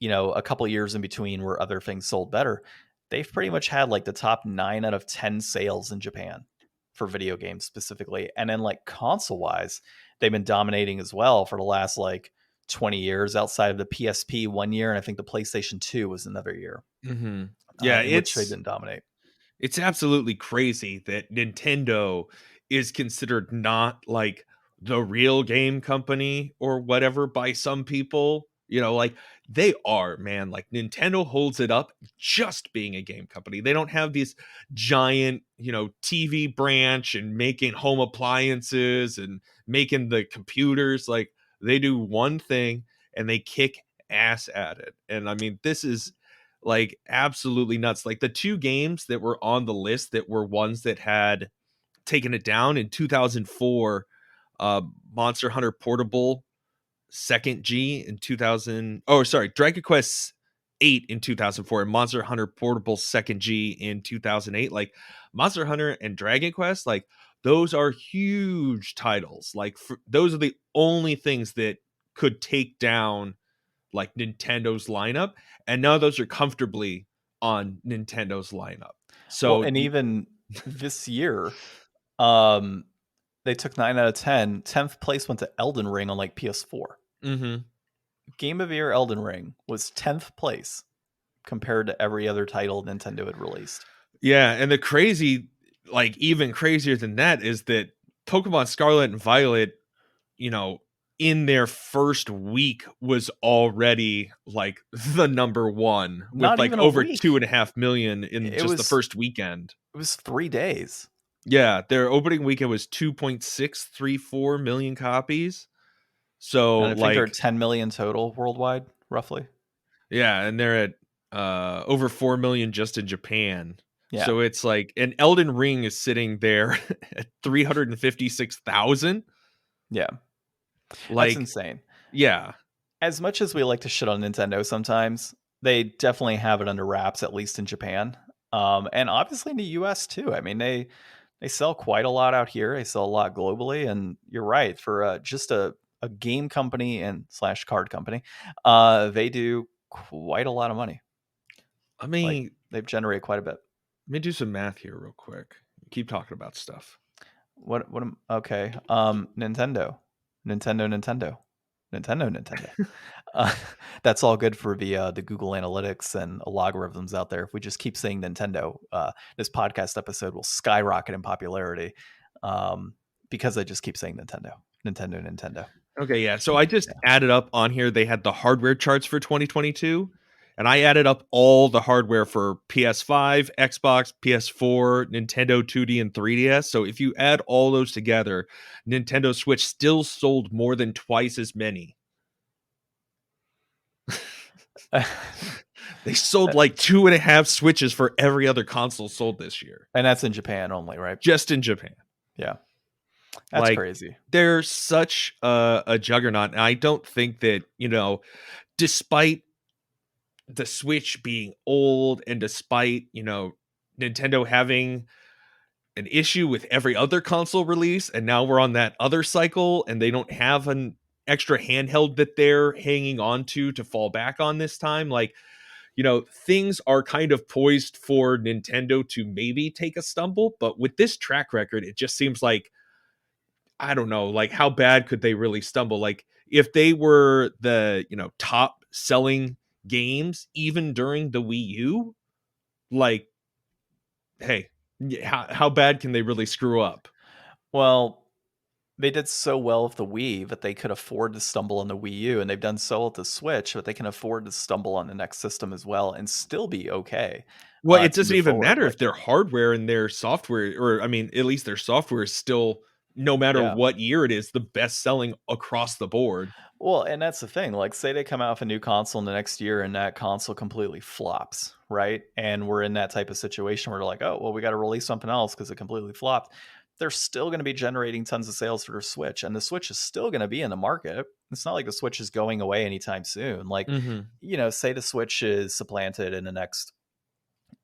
a couple years in between where other things sold better. They've pretty much had like the top 9 out of 10 sales in Japan for video games specifically. And then like console wise, they've been dominating as well for the last like 20 years outside of the PSP 1 year. And I think the PlayStation 2 was another year. Mm-hmm. Yeah, in which they didn't dominate. It's absolutely crazy that Nintendo is considered not like the real game company or whatever by some people. Like they are, man. Like Nintendo holds it up just being a game company. They don't have this giant, TV branch and making home appliances and making the computers. Like they do one thing and they kick ass at it. And I mean, this is like absolutely nuts. Like the 2 games that were on the list that were ones that had taken it down in 2004, Monster Hunter Portable Second G in 2000. Oh, sorry, Dragon Quest 8 in 2004 and Monster Hunter Portable Second G in 2008. Like Monster Hunter and Dragon Quest, like those are huge titles. Like those are the only things that could take down like Nintendo's lineup, and now those are comfortably on Nintendo's lineup. Well, So and even this year, they took 9 out of 10. 10th place went to Elden Ring on like PS4. Game of the Year Elden Ring was 10th place compared to every other title Nintendo had released. Yeah, and the crazy, like even crazier than that, is that Pokemon Scarlet and Violet, you know, in their first week was already like the number one with Not like even a over week. 2.5 million in just the first weekend. It was 3 days. Yeah, their opening weekend was 2.634 million copies. So And I think like they're at 10 million total worldwide, roughly. Yeah, and they're at over 4 million just in Japan. Yeah. So it's like an Elden Ring is sitting there at 356,000. Yeah. Like, that's insane. Yeah. As much as we like to shit on Nintendo sometimes, they definitely have it under wraps, at least in Japan. And obviously in the US too. I mean, they sell quite a lot out here. They sell a lot globally. And you're right, for just a game company and / card company, they do quite a lot of money. I mean, like, they've generated quite a bit. Let me do some math here real quick. Keep talking about stuff. Okay. Nintendo. That's all good for the Google Analytics and logarithms out there. If we just keep saying Nintendo, this podcast episode will skyrocket in popularity, because I just keep saying Nintendo. Okay, yeah. So I just added up on here. They had the hardware charts for 2022, and I added up all the hardware for PS5, Xbox, PS4, Nintendo 2D, and 3DS. So if you add all those together, Nintendo Switch still sold more than twice as many. They sold like 2.5 Switches for every other console sold this year. And that's in Japan only, right? Just in Japan. Yeah. That's like, crazy. They're such a juggernaut. And I don't think that, despite the Switch being old and despite, Nintendo having an issue with every other console release, and now we're on that other cycle and they don't have an extra handheld that they're hanging on to fall back on this time. Like, things are kind of poised for Nintendo to maybe take a stumble, but with this track record, it just seems like, I don't know, like how bad could they really stumble? Like if they were the, top selling games, even during the Wii U, like, hey, how bad can they really screw up? Well, they did so well with the Wii that they could afford to stumble on the Wii U, and they've done so well with the Switch that they can afford to stumble on the next system as well and still be okay. Well, it doesn't even matter if their hardware and their software, or I mean, at least their software is still, no matter what year it is, the best selling across the board. Well, and that's the thing. Like, say they come out with a new console in the next year and that console completely flops, right? And we're in that type of situation where we're like, oh, well, we got to release something else because it completely flopped. They're still going to be generating tons of sales for their Switch, and the Switch is still going to be in the market. It's not like the Switch is going away anytime soon. Like, say the Switch is supplanted in the next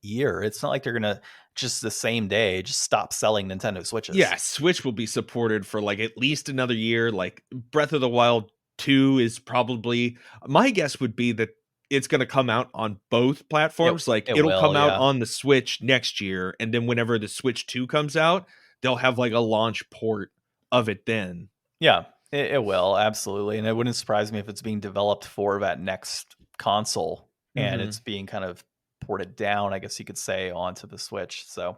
year. It's not like they're going to just the same day just stop selling Nintendo Switches. Yeah, Switch will be supported for like at least another year. Like Breath of the Wild 2 is probably, my guess would be that it's going to come out on both platforms. It'll come out on the Switch next year, and then whenever the Switch 2 comes out, they'll have like a launch port of it then. Yeah, it will, absolutely. And it wouldn't surprise me if it's being developed for that next console and it's being kind of ported down, I guess you could say, onto the Switch. So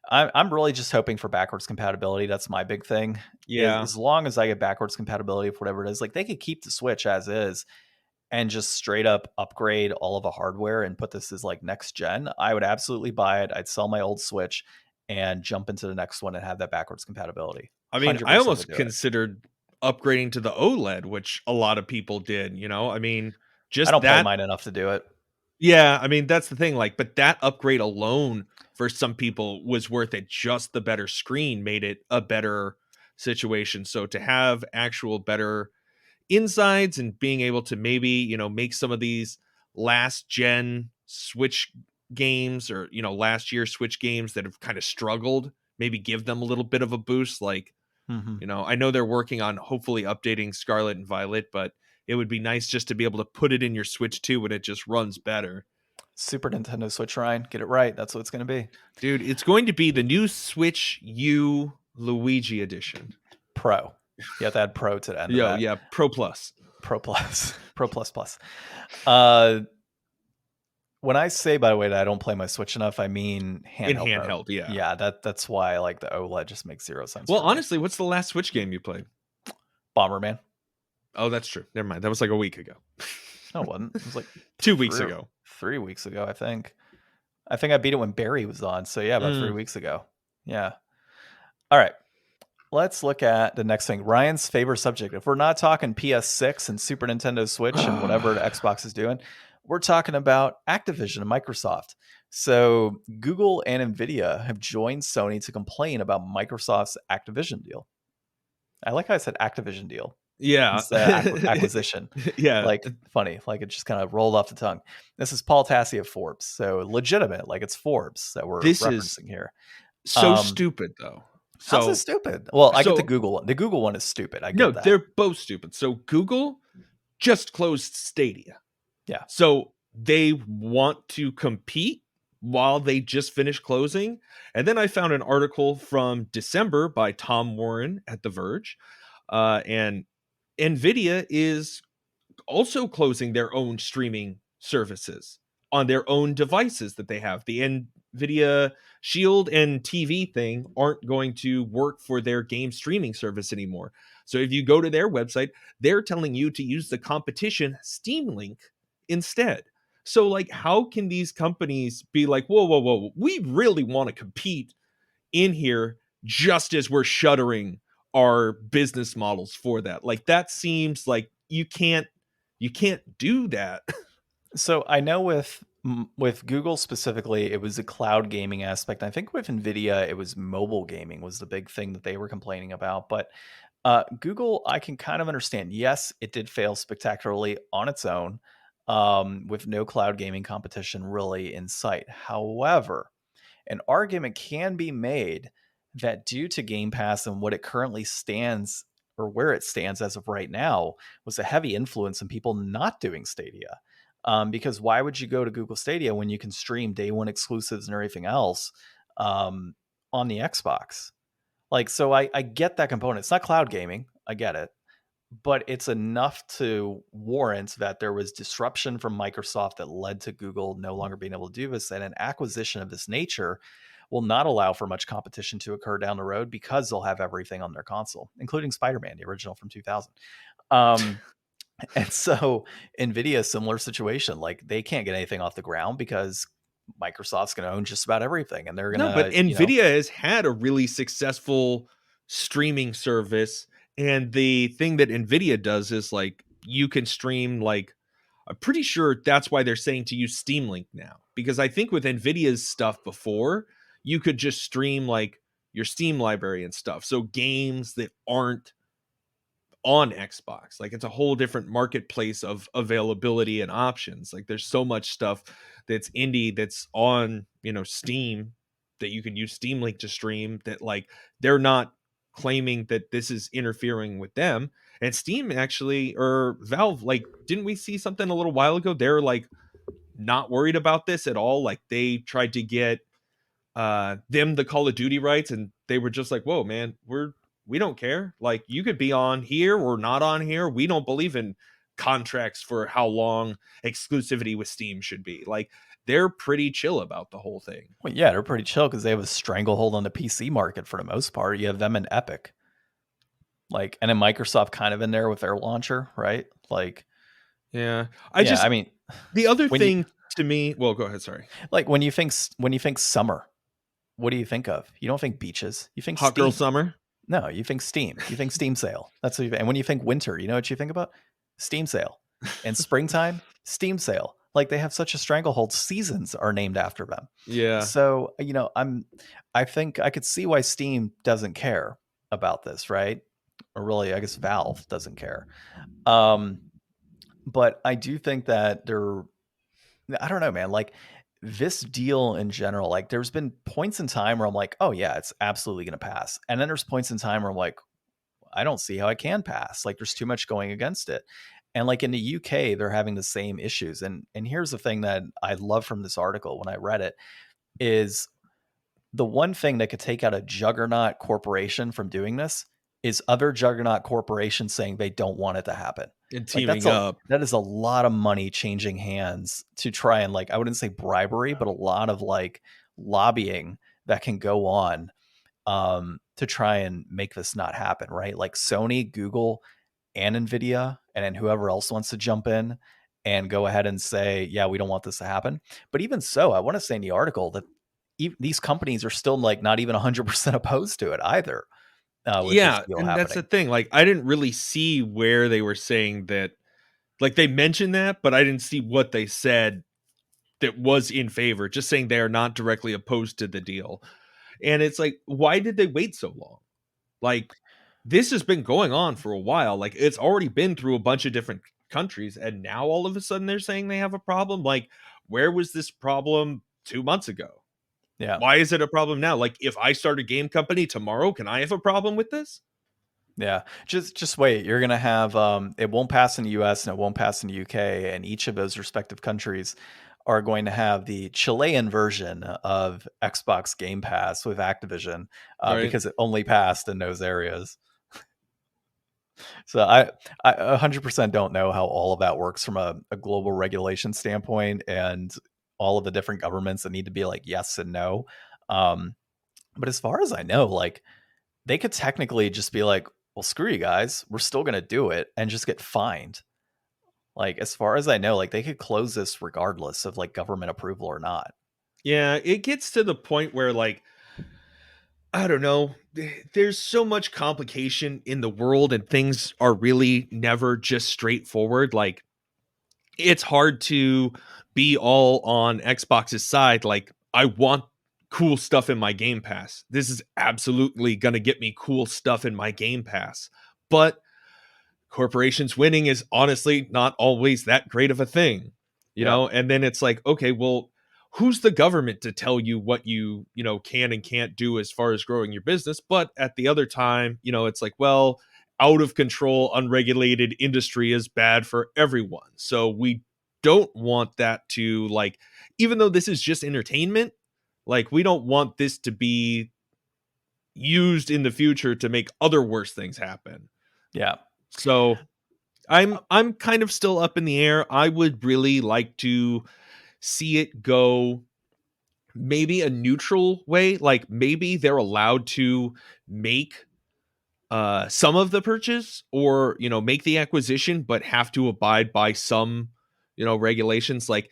I'm really just hoping for backwards compatibility. That's my big thing. Yeah. As long as I get backwards compatibility for whatever it is, like they could keep the Switch as is and just straight up upgrade all of the hardware and put this as like next gen. I would absolutely buy it. I'd sell my old Switch and jump into the next one and have that backwards compatibility. I mean, I almost considered upgrading to the OLED, which a lot of people did, I mean, just I don't play mine enough to do it. Yeah, I mean, that's the thing. Like, but that upgrade alone for some people was worth it. Just the better screen made it a better situation. So to have actual better insides and being able to maybe, make some of these last gen Switch games or, last year Switch games that have kind of struggled, maybe give them a little bit of a boost. Like, I know they're working on hopefully updating Scarlet and Violet, but it would be nice just to be able to put it in your Switch 2 when it just runs better. Super Nintendo Switch, Ryan. Get it right. That's what it's going to be. Dude, it's going to be the new Switch U Luigi edition. Pro. You have to add Pro to the end of that. Yeah, Pro Plus. Pro Plus. Pro Plus Plus. When I say, by the way, that I don't play my Switch enough, I mean handheld. In handheld, yeah. Yeah, that's why like the OLED just makes zero sense. Well, honestly, what's the last Switch game you played? Bomberman. Oh, that's true. Never mind. That was like a week ago. No, it wasn't. It was like 2 weeks ago. 3 weeks ago, I think. I think I beat it when Barry was on. So yeah, about 3 weeks ago. Yeah. All right. Let's look at the next thing. Ryan's favorite subject. If we're not talking PS6 and Super Nintendo Switch and whatever the Xbox is doing, we're talking about Activision and Microsoft. So Google and Nvidia have joined Sony to complain about Microsoft's Activision deal. I like how I said Activision deal. Yeah. Acquisition. Yeah. Like funny. Like it just kind of rolled off the tongue. This is Paul Tassi of Forbes. So legitimate. Like it's Forbes that we're referencing here. So stupid though. How's it stupid? Well, I get the Google one. The Google one is stupid. I get that. They're both stupid. So Google just closed Stadia. Yeah. So they want to compete while they just finished closing. And then I found an article from December by Tom Warren at The Verge. And Nvidia is also closing their own streaming services on their own devices that they have. The Nvidia Shield and TV thing aren't going to work for their game streaming service anymore. So if you go to their website, they're telling you to use the competition Steam Link instead. So like, how can these companies be like, whoa, we really want to compete in here just as we're shuttering our business models for that? Like, that seems like you can't do that. So I know with Google specifically, it was a cloud gaming aspect. I think with Nvidia, it was mobile gaming was the big thing that they were complaining about. But Google, I can kind of understand. Yes, it did fail spectacularly on its own, with no cloud gaming competition really in sight. However, an argument can be made that due to Game Pass and what it currently stands or where it stands as of right now was a heavy influence in people not doing Stadia. Because why would you go to Google Stadia when you can stream day one exclusives and everything else on the Xbox? Like, so I get that component. It's not cloud gaming. I get it. But it's enough to warrant that there was disruption from Microsoft that led to Google no longer being able to do this. And an acquisition of this nature will not allow for much competition to occur down the road because they'll have everything on their console, including Spiderman, the original from 2000. And so Nvidia, similar situation. Like they can't get anything off the ground because Microsoft's going to own just about everything. And they're going to... No, but Nvidia has had a really successful streaming service. And the thing that Nvidia does is like you can stream, like, I'm pretty sure that's why they're saying to use Steam Link now. Because I think with Nvidia's stuff before, you could just stream like your Steam library and stuff. So games that aren't on Xbox, like it's a whole different marketplace of availability and options. Like there's so much stuff that's indie that's on, Steam that you can use Steam Link to stream that like they're not claiming that this is interfering with them. And Steam actually, or Valve, like, didn't we see something a little while ago? They're like not worried about this at all. Like they tried to get them the Call of Duty rights and they were just like, whoa, man, we don't care. Like you could be on here or not on here. We don't believe in contracts for how long exclusivity with Steam should be. Like they're pretty chill about the whole thing. Well, yeah, they're pretty chill because they have a stranglehold on the PC market for the most part. You have them and Epic. Like, and then Microsoft kind of in there with their launcher, right? Like, yeah. I mean, the other thing to me, well, go ahead. Sorry. Like when you think summer, what do you think of? You don't think beaches. You think Hot Steam. Girl Summer. No, you think Steam. You think Steam sale. That's what you think. And when you think winter, you know what you think about? Steam sale. And springtime, Steam sale. Like they have such a stranglehold. Seasons are named after them. Yeah. So, I think I could see why Steam doesn't care about this, right? or really, I guess Valve doesn't care. Um, but I do think that I don't know, man. Like this deal in general, like there's been points in time where I'm like, oh yeah, it's absolutely going to pass. And then there's points in time where I'm like, I don't see how it can pass. Like there's too much going against it. And like in the UK, they're having the same issues. And here's the thing that I love from this article when I read it is the one thing that could take out a juggernaut corporation from doing this is other juggernaut corporations saying they don't want it to happen. And Like teaming up. that is a lot of money changing hands to try and like I wouldn't say bribery, but a lot of like lobbying that can go on to try and make this not happen, right? Like Sony, Google, and Nvidia, and then whoever else wants to jump in and go ahead and say, yeah, we don't want this to happen. But even so, I want to say in the article that these companies are still like not even 100% opposed to it either with this Yeah, deal and that's the happening. thing. Like, I didn't really see where they were saying that. Like, they mentioned that, but I didn't see what they said that was in favor. Just saying they are not directly opposed to the deal. And it's like, why did they wait so long? Like, this has been going on for a while. Like, it's already been through a bunch of different countries, and now all of a sudden they're saying they have a problem. Like, where was this problem 2 months ago? Yeah. Why is it a problem now? Like, if I start a game company tomorrow, can I have a problem with this? Yeah. Just wait. You're gonna have it won't pass in the US and it won't pass in the UK, and each of those respective countries are going to have the Chilean version of Xbox Game Pass with Activision Right? because it only passed in those areas. So I 100% don't know how all of that works from a global regulation standpoint and all of the different governments that need to be like yes and no. Um, but as far as I know, like they could technically just be like, well, screw you guys, we're still gonna do it and just get fined. Like as far as I know, like they could close this regardless of like government approval or not. Yeah, it gets to the point where, like, I don't know, there's so much complication in the world, and things are really never just straightforward. Like, it's hard to be all on Xbox's side. Like, I want cool stuff in my Game Pass. This is absolutely going to get me cool stuff in my Game Pass. But corporations winning is honestly not always that great of a thing, you Yep. know? And then it's like, okay, well, who's the government to tell you what can and can't do as far as growing your business? But at the other time, it's like, well, out of control, unregulated industry is bad for everyone. So we don't want that to, like, even though this is just entertainment, like, we don't want this to be used in the future to make other worse things happen. Yeah. So I'm kind of still up in the air. I would really like to see it go maybe a neutral way. Like, maybe they're allowed to make some of the purchase, or make the acquisition, but have to abide by some regulations. Like,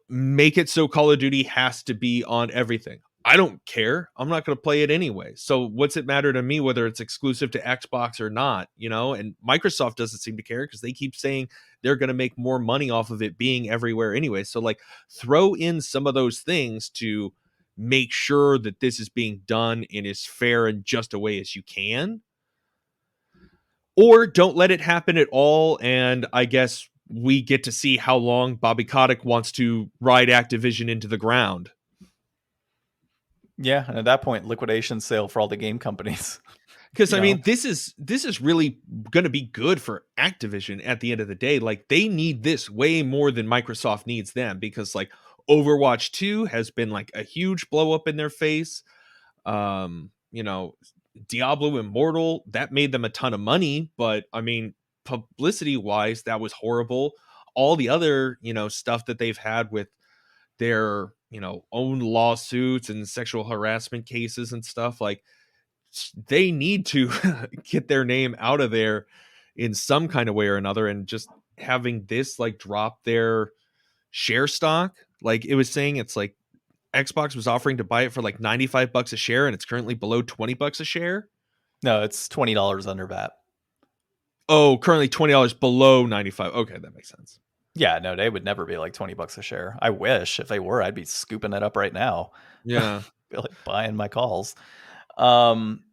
make it so Call of Duty has to be on everything. I don't care. I'm not going to play it anyway. So what's it matter to me whether it's exclusive to Xbox or not, And Microsoft doesn't seem to care because they keep saying they're going to make more money off of it being everywhere anyway. So, like, throw in some of those things to make sure that this is being done in as fair and just a way as you can. Or don't let it happen at all, and I guess we get to see how long Bobby Kotick wants to ride Activision into the ground. Yeah. And at that point, liquidation sale for all the game companies. Because you I mean, know? this is really going to be good for Activision at the end of the day. Like, they need this way more than Microsoft needs them, because, like, Overwatch 2 has been like a huge blow up in their face. Diablo Immortal, that made them a ton of money, but I mean, publicity wise, that was horrible. All the other, stuff that they've had with their, own lawsuits and sexual harassment cases and stuff, like, they need to get their name out of there in some kind of way or another. And just having this, like, drop their share stock, like it was saying, it's like Xbox was offering to buy it for like $95 a share, and it's currently below $20 a share. No, it's $20 under VAT. Oh, currently $20 below 95. Okay, that makes sense. Yeah, no, they would never be like $20 a share. I wish if they were, I'd be scooping it up right now. Yeah. Be like buying my calls. Um,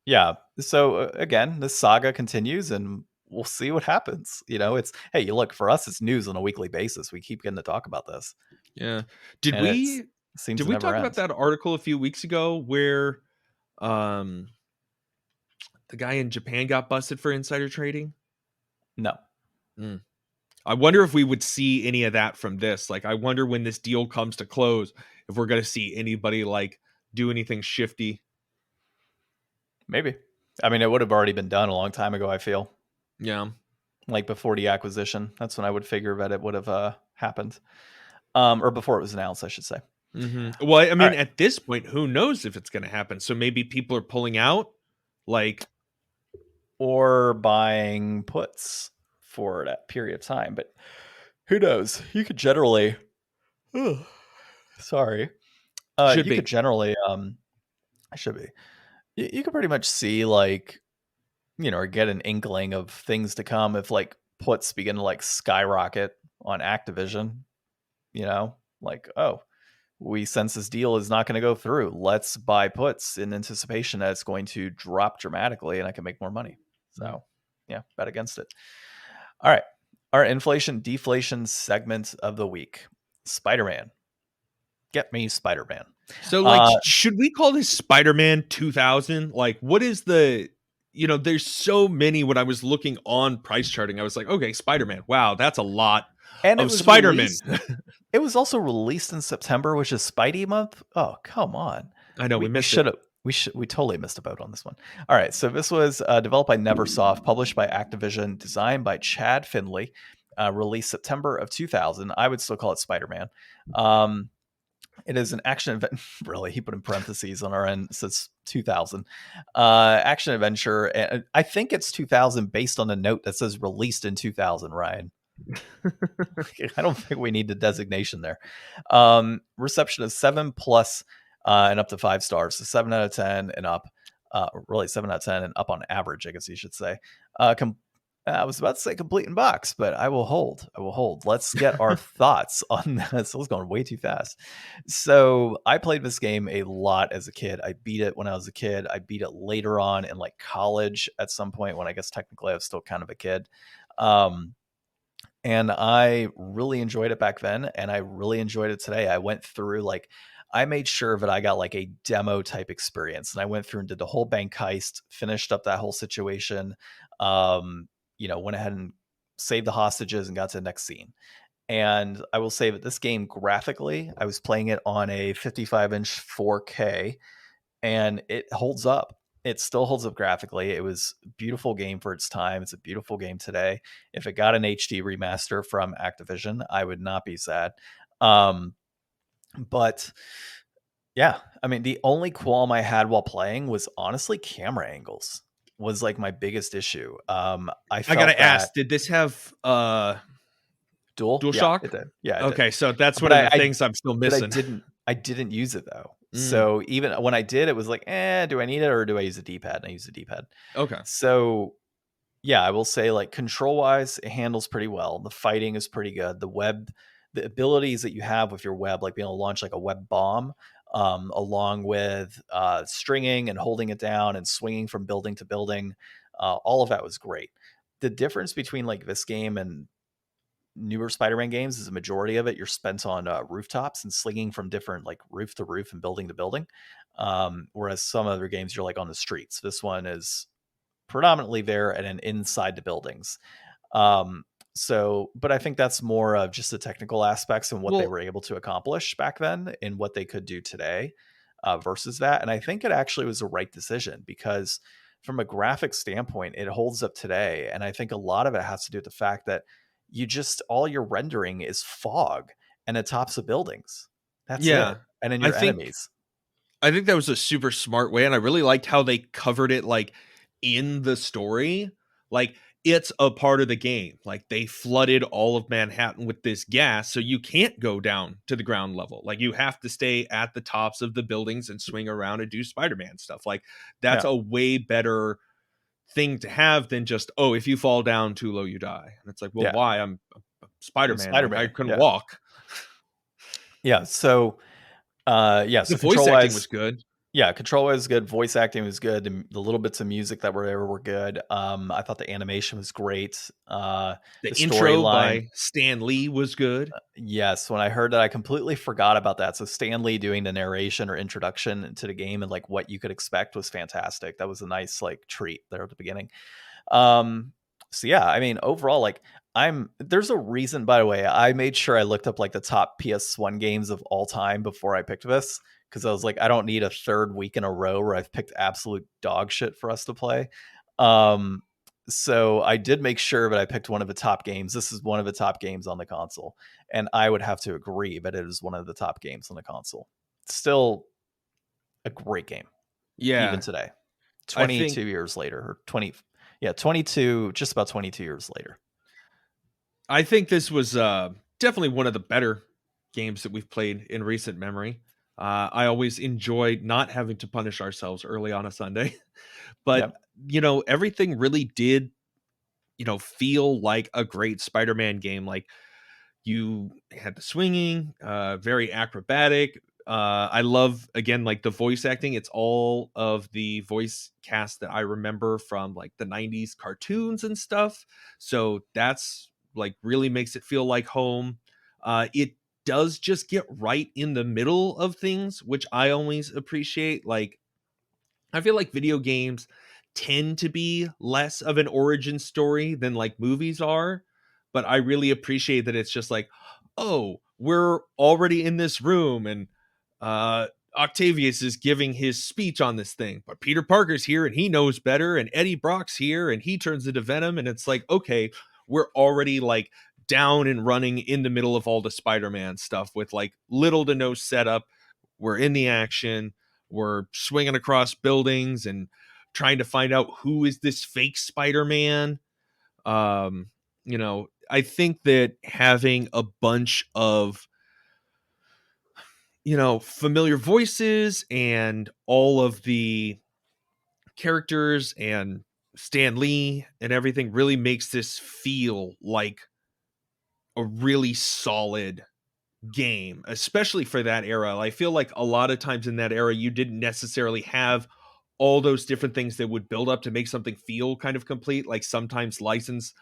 Yeah. So again, this saga continues, and we'll see what happens. It's hey, you look for us, it's news on a weekly basis. We keep getting to talk about this, Yeah. Did and it we seems did to we never talk about end. that article a few weeks ago where um the guy in Japan got busted for insider trading? No. Mm. I wonder if we would see any of that from this. Like, I wonder when this deal comes to close, if we're going to see anybody like do anything shifty. Maybe. I mean, it would have already been done a long time ago, I feel. Yeah. Like before the acquisition. That's when I would figure that it would have happened. Or before it was announced, I should say. Well, I All mean, right. at this point, who knows if it's going to happen? So maybe people are pulling out. Like, Or buying puts for that period of time. But who knows? You could generally sorry. should You could be. generally I should be. You could pretty much see like, or get an inkling of things to come if like puts begin to like skyrocket on Activision, like, oh, we sense this deal is not going to go through. Let's buy puts in anticipation that it's going to drop dramatically and I can make more money. So, yeah, bet against it. All right. Our inflation deflation segment of the week. Spider-Man. Get me Spider-Man. So, like, should we call this Spider-Man 2000? Like, what is there's so many. When I was looking on price charting, I was like, okay, Spider-Man. Wow, that's a lot And it of was Spider-Man. It was also released in September, which is Spidey month. Oh, come on. I know we missed should it. have. We totally missed a boat on this one. All right, so this was developed by Neversoft, published by Activision, designed by Chad Finley, released September of 2000. I would still call it Spider-Man. It is an action event. Really, he put in parentheses on our end. It says 2000. Action adventure. And I think it's 2000 based on a note that says released in 2000, Ryan. I don't think we need the designation there. Reception is 7+ and up to 5 stars. So 7 out of 10 and up. Really 7 out of 10 and up on average, I guess you should say. I was about to say complete in box, but I will hold. Let's get our thoughts on this. I was going way too fast. So I played this game a lot as a kid. I beat it when I was a kid. I beat it later on in like college at some point when I guess technically I was still kind of a kid. And I really enjoyed it back then, and I really enjoyed it today. I went through I made sure that I got like a demo type experience, and I went through and did the whole bank heist, finished up that whole situation. Went ahead and saved the hostages and got to the next scene. And I will say that this game graphically, I was playing it on a 55-inch 4K, and it holds up. It still holds up graphically. It was a beautiful game for its time. It's a beautiful game today. If it got an HD remaster from Activision, I would not be sad. But yeah, I mean, the only qualm I had while playing was honestly camera angles was like my biggest issue. I gotta ask, did this have dual shock? It did. Yeah, it okay, did. So that's one of the things I'm still missing. I didn't use it though. So even when I did, it was like, do I need it or do I use a D-pad? And I use a D-pad. Okay. So yeah, I will say like control wise, it handles pretty well. The fighting is pretty good. The abilities that you have with your web, like being able to launch like a web bomb, along with stringing and holding it down and swinging from building to building, all of that was great. The difference between like this game and newer Spider-Man games is a majority of it you're spent on rooftops and slinging from different like roof to roof and building to building, whereas some other games you're like on the streets. This one is predominantly there and then inside the buildings. But I think that's more of just the technical aspects and what they were able to accomplish back then and what they could do today versus that. And I think it actually was the right decision because from a graphic standpoint, it holds up today. And I think a lot of it has to do with the fact that all your rendering is fog and the tops of buildings. That's it. And then your enemies. I think that was a super smart way. And I really liked how they covered it like in the story. Like it's a part of the game. Like they flooded all of Manhattan with this gas. So you can't go down to the ground level. Like you have to stay at the tops of the buildings and swing around and do Spider-Man stuff. Like that's a way better thing to have than just, if you fall down too low, you die. And it's like, well, why? I'm Spider-Man. Like, I couldn't walk. Yeah. So, the voice acting was good. Yeah, control was good. Voice acting was good. The little bits of music that were there were good. I thought the animation was great. The The intro storyline, by Stan Lee was good. yes. When I heard that, I completely forgot about that. So Stan Lee doing the narration or introduction to the game and like what you could expect was fantastic. That was a nice like treat there at the beginning. Um, so yeah, I mean, overall, like there's a reason, by the way, I made sure I looked up like the top PS1 games of all time before I picked this. Cause I was like, I don't need a third week in a row where I've picked absolute dog shit for us to play. Um, so I did make sure that I picked one of the top games. This is one of the top games on the console. And I would have to agree that it is one of the top games on the console. Still a great game, even Yeah, today. I think 22 years later, or 20, yeah, 22, just about 22 years later. I think this was definitely one of the better games that we've played in recent memory. I always enjoyed not having to punish ourselves early on a Sunday, but Yep. everything really did feel like a great Spider-Man game. Like you had the swinging, very acrobatic. I love again like the voice acting. It's all of the voice cast that I remember from like the 90s cartoons and stuff. So that's like really makes it feel like home. It does just get right in the middle of things, which I always appreciate. Like I feel like video games tend to be less of an origin story than like movies are, but I really appreciate that it's just like, oh, we're already in this room and Octavius is giving his speech on this thing, but Peter Parker's here and he knows better, and Eddie Brock's here and he turns into Venom, and it's like, okay, we're already like down and running in the middle of all the Spider-Man stuff with like little to no setup. We're in the action, we're swinging across buildings and trying to find out who is this fake Spider-Man. I think that having a bunch of familiar voices and all of the characters and Stan Lee and everything really makes this feel like a really solid game, especially for that era. I feel like a lot of times in that era, you didn't necessarily have all those different things that would build up to make something feel kind of complete. Like sometimes licensed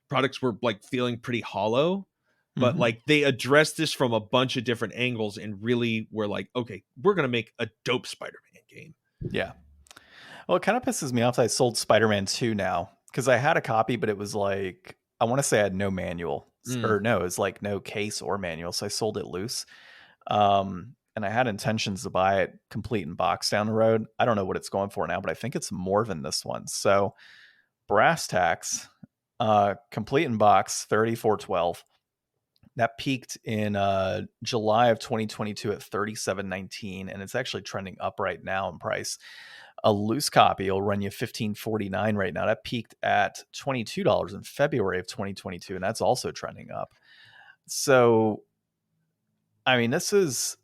products were like feeling pretty hollow, but Mm-hmm. like they addressed this from a bunch of different angles and really were like, okay, we're going to make a dope Spider-Man game. Yeah. Well, it kind of pisses me off that I sold Spider-Man 2 now because I had a copy, but it was like, I want to say I had no manual Mm. or no, it was like no case or manual. So I sold it loose. And I had intentions to buy it complete in box down the road. I don't know what it's going for now, but I think it's more than this one. So brass tacks, complete in box, 34.12. That peaked in July of 2022 at 37.19, and it's actually trending up right now in price. A loose copy will run you 15.49 right now. That peaked at $22 in February of 2022, and that's also trending up. So, I mean, this is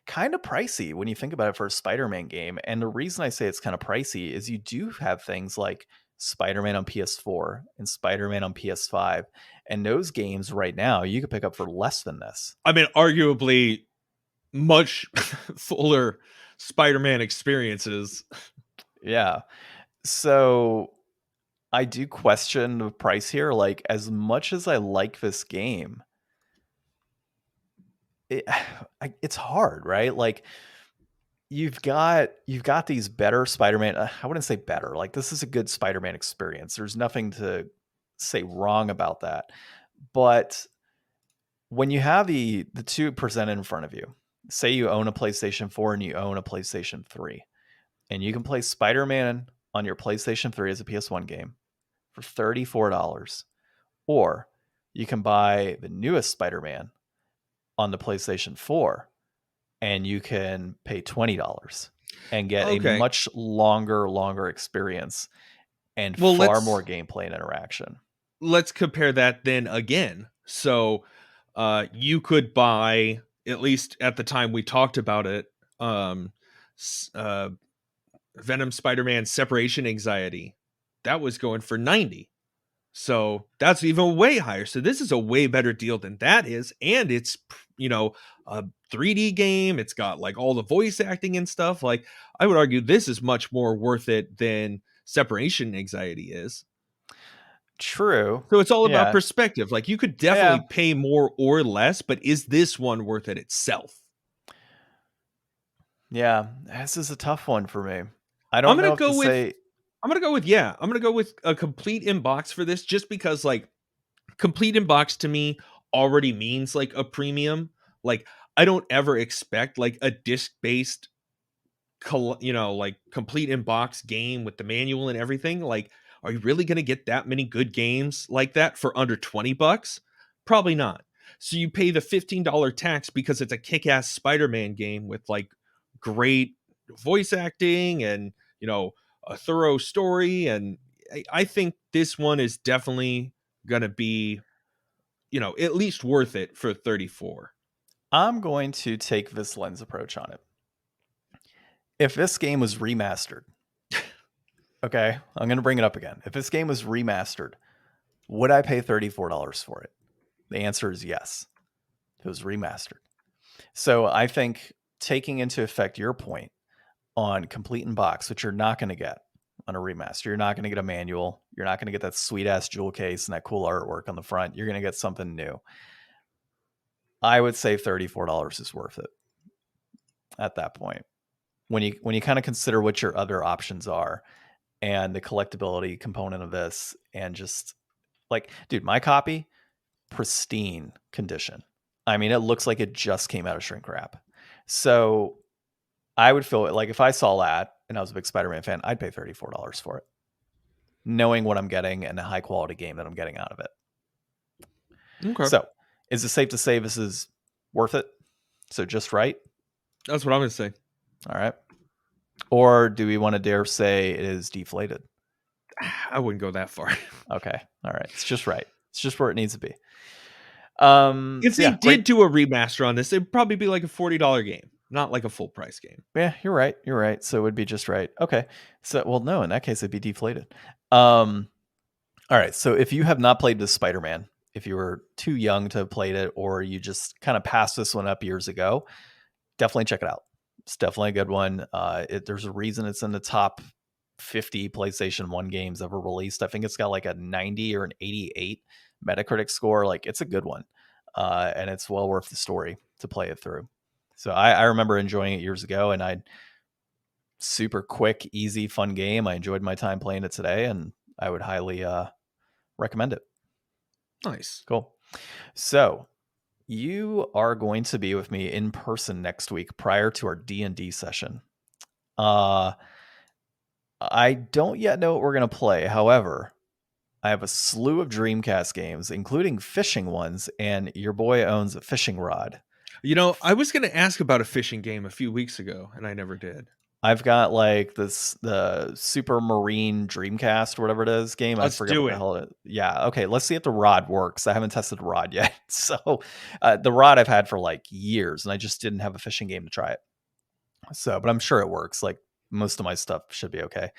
kind of pricey when you think about it for a Spider-Man game. And the reason I say it's kind of pricey is you do have things like Spider-Man on PS4 and Spider-Man on PS5. And those games right now you could pick up for less than this. I mean, arguably much fuller Spider-Man experiences. Yeah. So I do question the price here. Like, as much as I like this game, it's hard, right? Like, you've got these better Spider-Man. I wouldn't say better. Like, this is a good Spider-Man experience. There's nothing to say wrong about that. But when you have the two presented in front of you, say you own a PlayStation 4 and you own a PlayStation 3, and you can play Spider-Man on your PlayStation 3 as a PS1 game for $34, or you can buy the newest Spider-Man on the PlayStation 4 and you can pay $20 and get a Okay. much longer experience and Well, far let's more gameplay and interaction. let's compare that then again. So, you could buy, at least at the time we talked about it, um, Venom Spider-Man Separation Anxiety. That was going for 90. So that's even way higher. So this is a way better deal than that is. And it's, a 3D game. It's got like all the voice acting and stuff. Like, I would argue this is much more worth it than Separation Anxiety is. True. So it's all about Yeah. perspective. Like, you could definitely pay more or less, but is this one worth it itself? Yeah, this is a tough one for me. I don't know if to say. I'm gonna go with a complete inbox for this, just because like complete inbox to me already means like a premium. Like, I don't ever expect like a disc based, like complete inbox game with the manual and everything. Like, are you really gonna get that many good games like that for under $20? Probably not. So you pay the $15 tax because it's a kick-ass Spider-Man game with like great voice acting and a thorough story. And I think this one is definitely gonna be at least worth it for 34. I'm going to take this lens approach on it. If this game was remastered, okay, I'm going to bring it up again. If this game was remastered, would I pay $34 for it? The answer is yes. It was remastered. So I think, taking into effect your point on complete in box, which you're not going to get on a remaster, you're not going to get a manual. You're not going to get that sweet ass jewel case and that cool artwork on the front. You're going to get something new. I would say $34 is worth it at that point. When you kind of consider what your other options are and the collectability component of this, and just like, dude, my copy, pristine condition. I mean, it looks like it just came out of shrink wrap. So I would feel like if I saw that and I was a big Spider-Man fan, I'd pay $34 for it, knowing what I'm getting and the high quality game that I'm getting out of it. Okay. So is it safe to say this is worth it? So just right? That's what I'm going to say. All right. Or do we want to dare say it is deflated? I wouldn't go that far. Okay. All right. It's just right. It's just where it needs to be. If they did do a remaster on this, it'd probably be like a $40 game, not like a full price game. Yeah, you're right. You're right. So it would be just right. Okay. So, well, no, in that case, it'd be deflated. All right. So if you have not played this Spider-Man, if you were too young to have played it, or you just kind of passed this one up years ago, definitely check it out. It's definitely a good one. There's a reason it's in the top 50 PlayStation 1 games ever released. I think it's got like a 90 or an 88 Metacritic score. Like, it's a good one. And it's well worth the story to play it through. So I remember enjoying it years ago, and super quick, easy, fun game. I enjoyed my time playing it today, and I would highly recommend it. Nice. Cool. So you are going to be with me in person next week prior to our D&D session. I don't yet know what we're going to play. However, I have a slew of Dreamcast games, including fishing ones, and your boy owns a fishing rod. I was going to ask about a fishing game a few weeks ago, and I never did. I've got like the Super Marine Dreamcast or whatever it is game. Let's do it. What the hell it is. Yeah. Okay. Let's see if the rod works. I haven't tested the rod yet. So the rod I've had for like years, and I just didn't have a fishing game to try it. So, but I'm sure it works. Like, most of my stuff should be okay.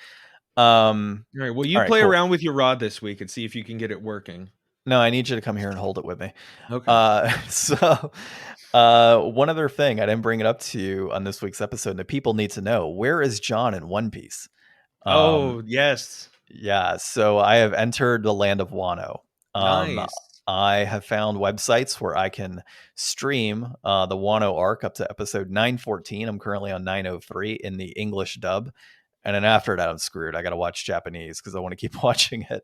All right. Well, you play around with your rod this week and see if you can get it working. No, I need you to come here and hold it with me. Okay. So one other thing, I didn't bring it up to you on this week's episode, and the people need to know, where is John in One Piece? Yes. Yeah. So I have entered the land of Wano. Nice. I have found websites where I can stream the Wano arc up to episode 914. I'm currently on 903 in the English dub. And then after that, I'm screwed. I got to watch Japanese because I want to keep watching it.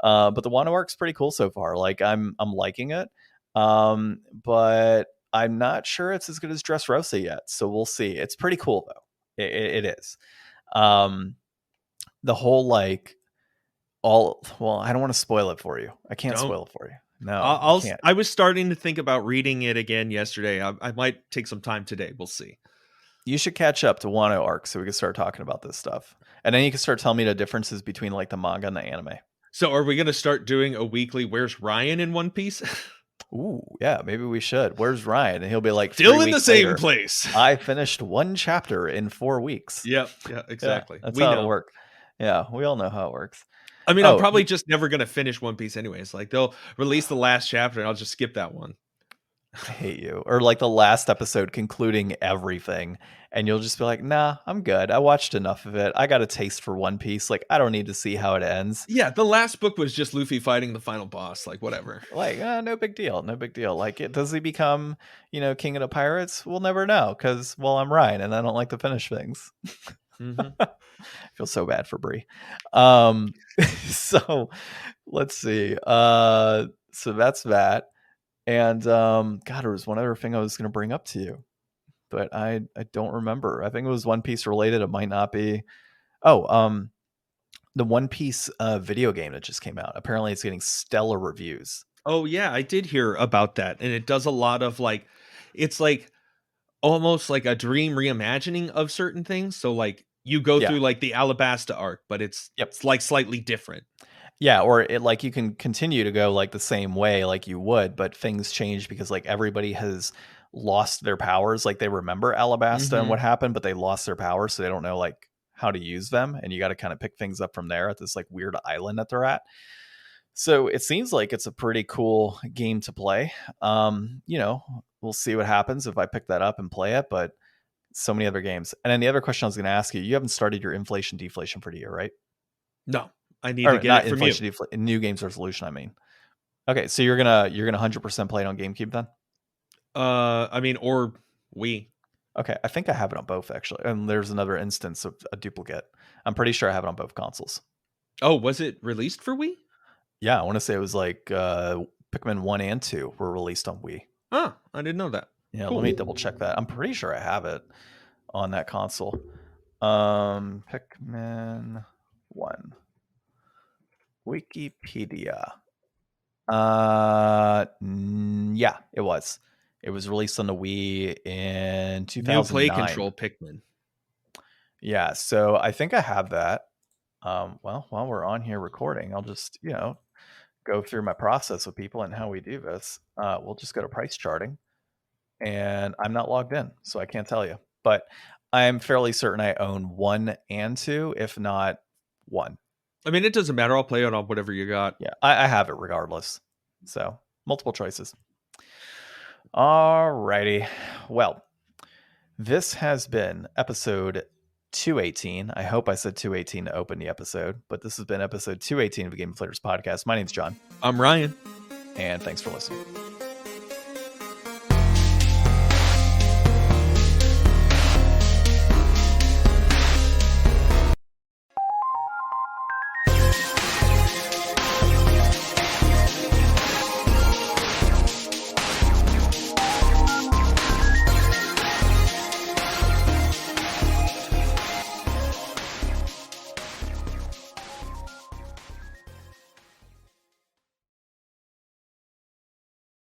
But the Wano arc's pretty cool so far. Like, I'm liking it. But I'm not sure it's as good as Dressrosa yet. So we'll see. It's pretty cool though. It is. The whole I don't want to spoil it for you. I can't spoil it for you. No, I was starting to think about reading it again yesterday. I might take some time today. We'll see. You should catch up to Wano arc so we can start talking about this stuff. And then you can start telling me the differences between like the manga and the anime. So are we going to start doing a weekly Where's Ryan in One Piece? Ooh, yeah, maybe we should. Where's Ryan? And he'll be like, still in the same place. I finished one chapter in 4 weeks. Yep. Yeah, exactly. Yeah, that's how it'll work. Yeah, we all know how it works. I mean, I'm Oh, probably just never gonna finish One Piece anyways. Like they'll release the last chapter, and I'll just skip that one. I hate you. Or like the last episode concluding everything, and you'll just be like, nah, I'm good. I watched enough of it. I got a taste for One Piece. Like, I don't need to see how it ends. Yeah, the last book was just Luffy fighting the final boss. Like, whatever. Like, no big deal. No big deal. Like, does he become, king of the pirates? We'll never know because, well, I'm Ryan and I don't like to finish things. Mm-hmm. I feel so bad for Bree. So let's see. So that's that. And God, there was one other thing I was going to bring up to you, but I don't remember. I think it was One Piece related. It might not be. Oh, the One Piece video game that just came out. Apparently, it's getting stellar reviews. Oh yeah, I did hear about that, and it does a lot of like, it's like almost like a dream reimagining of certain things. So like you go Yeah. through like the Alabasta arc, but it's like slightly different. Yeah, or it like you can continue to go like the same way like you would, but things change because like everybody has lost their powers. Like they remember Alabasta and what happened, but they lost their powers, so they don't know like how to use them. And you got to kind of pick things up from there at this like weird island that they're at. So it seems like it's a pretty cool game to play. We'll see what happens if I pick that up and play it, but so many other games. And then the other question I was going to ask you, you haven't started your inflation deflation for the year, right? No, I need Or to get not it from you. inflation new games resolution, I mean. Okay, so you're gonna 100% play it on GameCube then? I mean, or Wii. Okay, I think I have it on both actually, and there's another instance of a duplicate. I'm pretty sure I have it on both consoles. Oh, was it released for Wii? Yeah, I want to say it was like Pikmin 1 and 2 were released on Wii. Oh, I didn't know that. Yeah, Cool. let me double check that. I'm pretty sure I have it on that console. Pikmin 1. Wikipedia. Yeah, it was. It was released on the Wii in 2009. New play control Pikmin. Yeah, so I think I have that. Well, while we're on here recording, I'll just, go through my process with people and how we do this. We'll just go to price charting, and I'm not logged in, so I can't tell you. But I'm fairly certain I own 1 and 2, if not 1. I mean, it doesn't matter. I'll play it on whatever you got. Yeah, I have it regardless. So multiple choices. All righty. Well, this has been episode 218. I hope I said 218 to open the episode, but this has been episode 218 of the Game Deflators Podcast. My name's John. I'm Ryan. And thanks for listening.